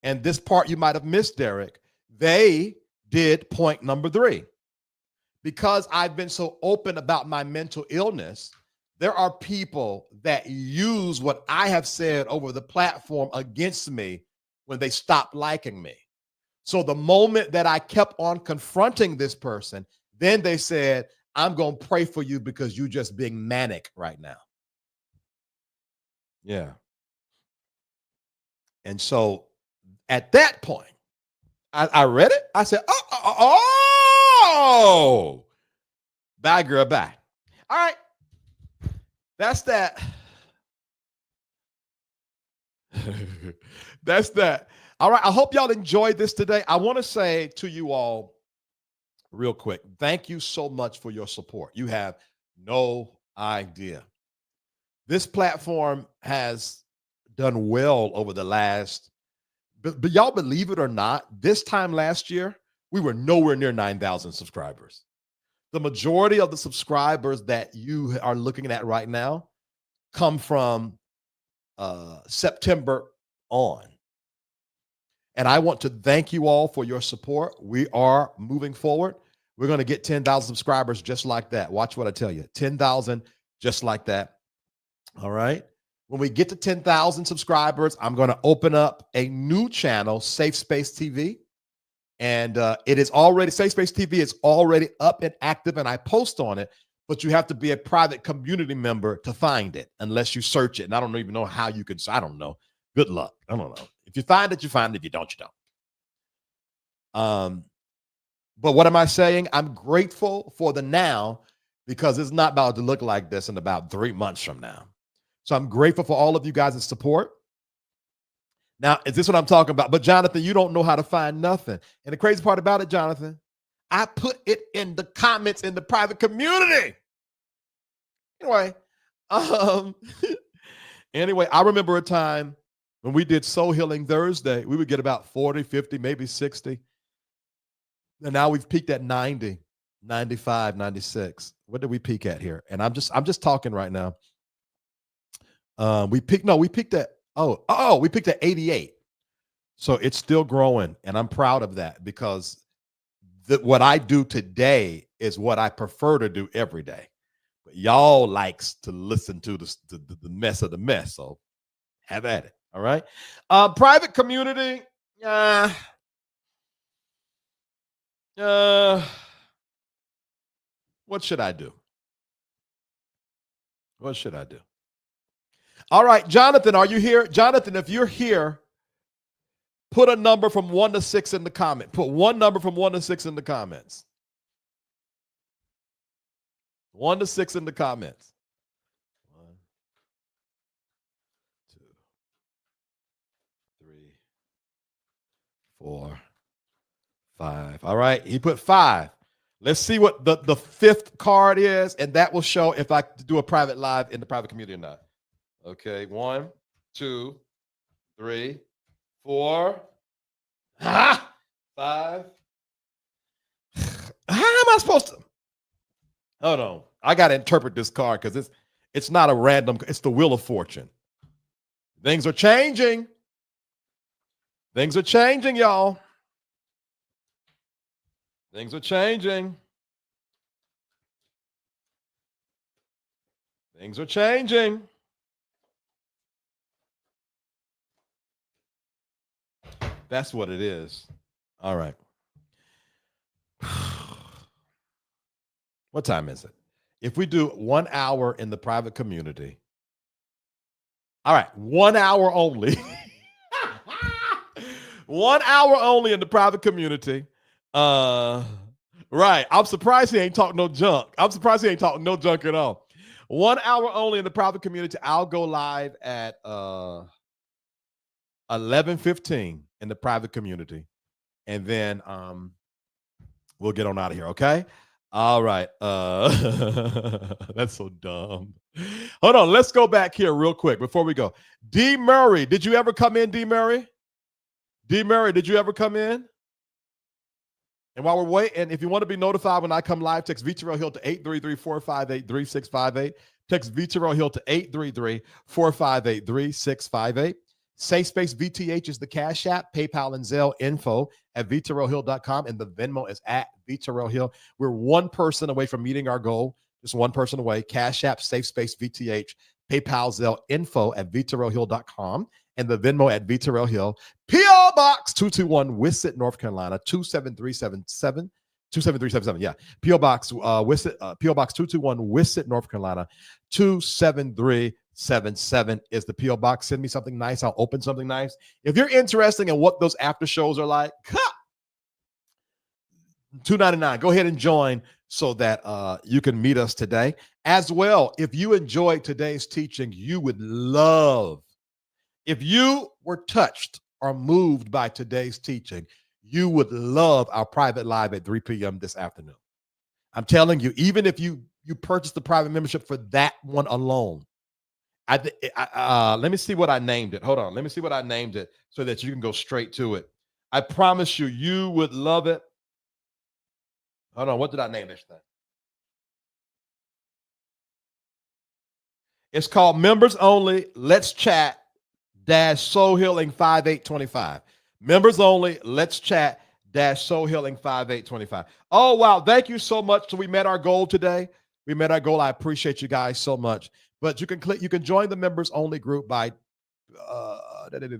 and this part you might have missed, Derek, they did point number 3. Because I've been so open about my mental illness, there are people that use what I have said over the platform against me when they stop liking me. So the moment that I kept on confronting this person, then they said, I'm going to pray for you because you're just being manic right now. Yeah. And so at that point, I read it. I said, oh, bye, girl, bye. All right. That's that. That's that. All right. I hope y'all enjoyed this today. I want to say to you all real quick, thank you so much for your support. You have no idea. This platform has done well over the last, but y'all believe it or not, this time last year, we were nowhere near 9,000 subscribers. The majority of the subscribers that you are looking at right now come from September on. And I want to thank you all for your support. We are moving forward. We're going to get 10,000 subscribers just like that. Watch what I tell you. 10,000 just like that. All right. When we get to 10,000 subscribers, I'm going to open up a new channel, SafeSpace TV. And it is already, SafeSpace TV is already up and active, and I post on it, but you have to be a private community member to find it unless you search it. And I don't even know how you can, I don't know. Good luck. I don't know. If you find it, you find it. If you don't, you don't. But what am I saying? I'm grateful for the now because it's not about to look like this in about 3 months from now. So I'm grateful for all of you guys' support. Now, is this what I'm talking about? But Jonathan, you don't know how to find nothing. And the crazy part about it, Jonathan, I put it in the comments in the private community. Anyway, I remember a time when we did Soul Healing Thursday, we would get about 40, 50, maybe 60. And now we've peaked at 90, 95, 96. What did we peak at here? And I'm just talking right now. We peaked at 88. So it's still growing, and I'm proud of that because what I do today is what I prefer to do every day. But y'all likes to listen to the mess of the mess, so have at it. All right. Private community. What should I do? What should I do? All right, Jonathan, are you here? Jonathan, if you're here, put a number from 1 to 6 in the comment. Put one number from 1 to 6 in the comments. 1 to 6 in the comments. 1, 2, 3, 4, 5. All right, he put 5. Let's see what the fifth card is, and that will show if I do a private live in the private community or not. Okay, 1, 2, 3, 4, 5. How am I supposed to? Hold on. I got to interpret this card because it's not a random, it's the Wheel of Fortune. Things are changing. Things are changing, y'all. Things are changing. Things are changing. That's what it is. All right. What time is it? If we do 1 hour in the private community, all right, 1 hour only. 1 hour only in the private community. Right. I'm surprised he ain't talking no junk. I'm surprised he ain't talking no junk at all. 1 hour only in the private community. I'll go live at 11:15 in the private community. And then we'll get on out of here, okay? All right. That's so dumb. Hold on. Let's go back here real quick before we go. D. Murray, did you ever come in, D. Murray? D. Murray, did you ever come in? And while we're waiting, if you want to be notified when I come live, text VTerrillHill to 833-458-3658. Text VTerrillHill to 833-458-3658. SafeSpace VTH is the Cash App, PayPal and Zelle info at VTerrillHill.com, and the Venmo is at VTerrillHill. We're one person away from meeting our goal. Just one person away. Cash App, SafeSpace VTH, PayPal, Zelle info at VTerrillHill.com, and the Venmo at VTerrillHill. P.O. Box 221, Wisset, North Carolina, 27377. 27377, yeah. P.O. Box Wisset, P.O. Box 221, Wisset, North Carolina, 27377 is the P.O. Box. Send me something nice. I'll open something nice. If you're interested in what those after shows are like, $2.99. Go ahead and join so that you can meet us today. As well, if you enjoyed today's teaching, you would love, if you were touched or moved by today's teaching, you would love our private live at 3 p.m. this afternoon. I'm telling you, even if you purchase the private membership for that one alone, let me see what I named it. Hold on. Let me see what I named it so that you can go straight to it. I promise you, you would love it. Hold on. What did I name this thing? It's called Members Only Let's Chat Soul Healing 5825. Members only, let's chat Soul Healing 5825. Oh, wow. Thank you so much. So we met our goal today. We met our goal. I appreciate you guys so much. But you can join the members only group by what do we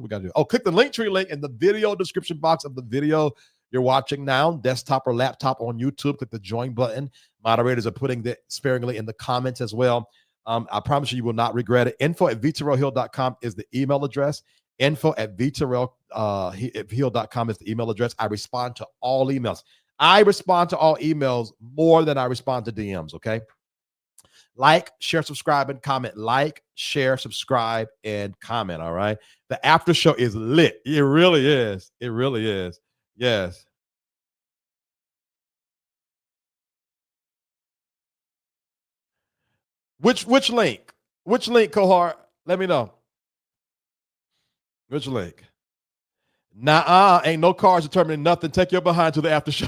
got to do? Oh, click the Linktree link in the video description box of the video you're watching now, desktop or laptop on YouTube. Click the join button. Moderators are putting that sparingly in the comments as well. I promise you will not regret it. info@VTerrillHill.com is the email address. info@VTerrillHill.com is the email address. I respond to all emails. I respond to all emails more than I respond to DMs, okay? Like, share, subscribe, and comment. Like, share, subscribe, and comment, all right? The after show is lit. It really is. It really is. Yes. Which link? Which link, cohort? Let me know. Which link? Nah, ain't no cards determining nothing. Take your behind to the after show.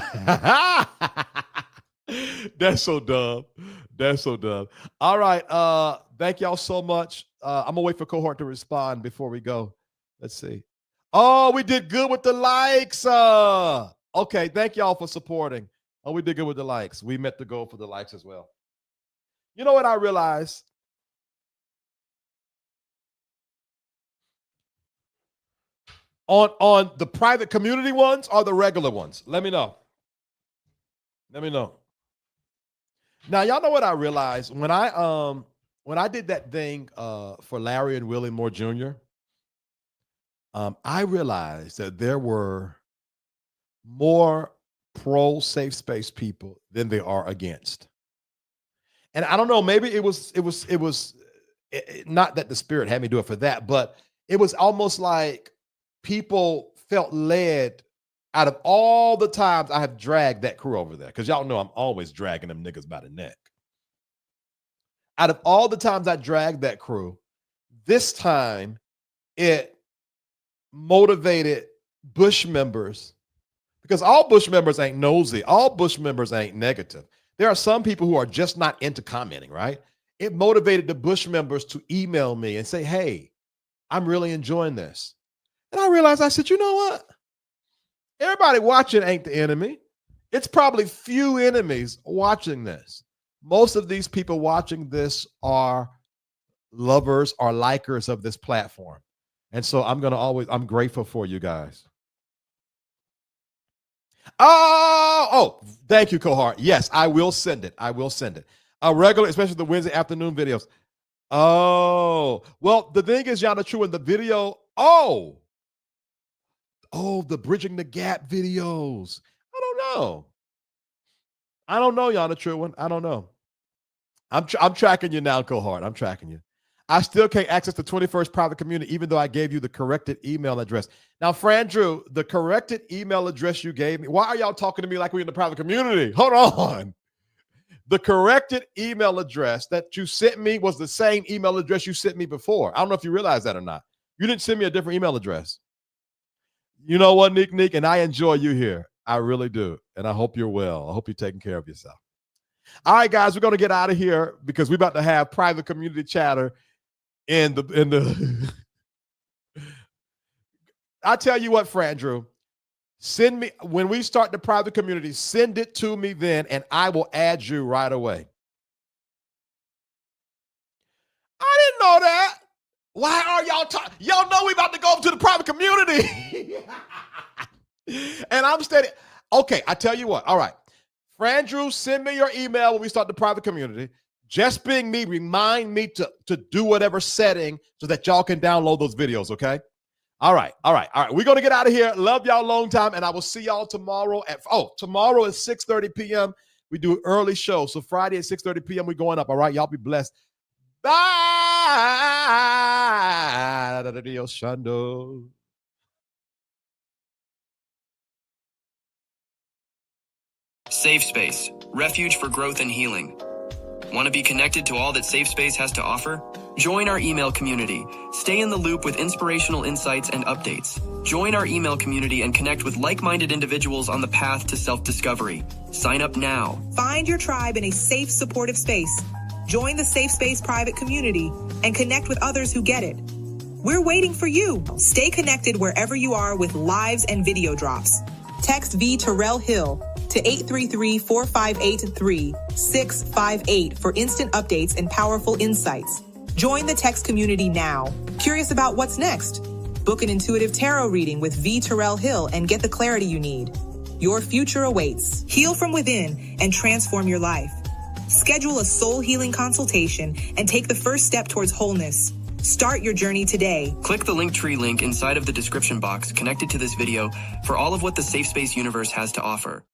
That's so dumb. That's so dumb. All right. Thank y'all so much. I'm gonna wait for cohort to respond before we go. Let's see. Oh, we did good with the likes. Okay, thank y'all for supporting. Oh, we did good with the likes. We met the goal for the likes as well. You know what I realized? On the private community ones or the regular ones? Let me know. Let me know. Now, y'all know what I realized when I did that thing for Larry and Willie Moore Jr. I realized that there were more pro safe space people than there are against. And I don't know, maybe it was not that the Spirit had me do it for that, but it was almost like people felt led out of all the times I have dragged that crew over there, because y'all know I'm always dragging them niggas by the neck. Out of all the times I dragged that crew, this time it motivated Bush members, because all Bush members ain't nosy. All Bush members ain't negative. There are some people who are just not into commenting, right? It motivated the Bush members to email me and say, hey, I'm really enjoying this. And I realized, I said, you know what? Everybody watching ain't the enemy. It's probably few enemies watching this. Most of these people watching this are lovers or likers of this platform. And so I'm grateful for you guys. Oh, thank you, Cohart. Yes, I will send it. I will send it. Regular, especially the Wednesday afternoon videos. Oh, well, the thing is, Yana True, in the video, the Bridging the Gap videos. I don't know, Yana True. I don't know. I'm tracking you now, Cohort. I'm tracking you. I still can't access the 21st private community, even though I gave you the corrected email address. Now, Fran Drew, the corrected email address you gave me, why are y'all talking to me like we're in the private community? Hold on. The corrected email address that you sent me was the same email address you sent me before. I don't know if you realize that or not. You didn't send me a different email address. You know what, Nick, and I enjoy you here. I really do. And I hope you're well. I hope you're taking care of yourself. All right, guys, we're going to get out of here because we're about to have private community chatter in the I tell you what, Fran Drew, send me, when we start the private community, send it to me then, and I will add you right away. I didn't know that. Why are y'all talking? Y'all know we about to go to the private community. And I'm steady. Okay, I tell you what. All right. Fran Drew, send me your email when we start the private community. Just being me, remind me to do whatever setting so that y'all can download those videos, okay? All right. We're going to get out of here. Love y'all long time, and I will see y'all tomorrow tomorrow at 6:30 p.m. We do an early show. So Friday at 6:30 p.m. we're going up, all right? Y'all be blessed. Bye. Safe Space, refuge for growth and healing. Want to be connected to all that SafeSpace has to offer? Join our email community. Stay in the loop with inspirational insights and updates. Join our email community and connect with like-minded individuals on the path to self-discovery. Sign up now. Find your tribe in a safe, supportive space. Join the SafeSpace private community and connect with others who get it. We're waiting for you. Stay connected wherever you are with lives and video drops. Text VTerrillHill to 833-458-3658 for instant updates and powerful insights. Join the text community now. Curious about what's next? Book an intuitive tarot reading with VTerrillHill and get the clarity you need. Your future awaits. Heal from within and transform your life. Schedule a soul healing consultation and take the first step towards wholeness. Start your journey today. Click the Linktree link inside of the description box connected to this video for all of what the SafeSpace universe has to offer.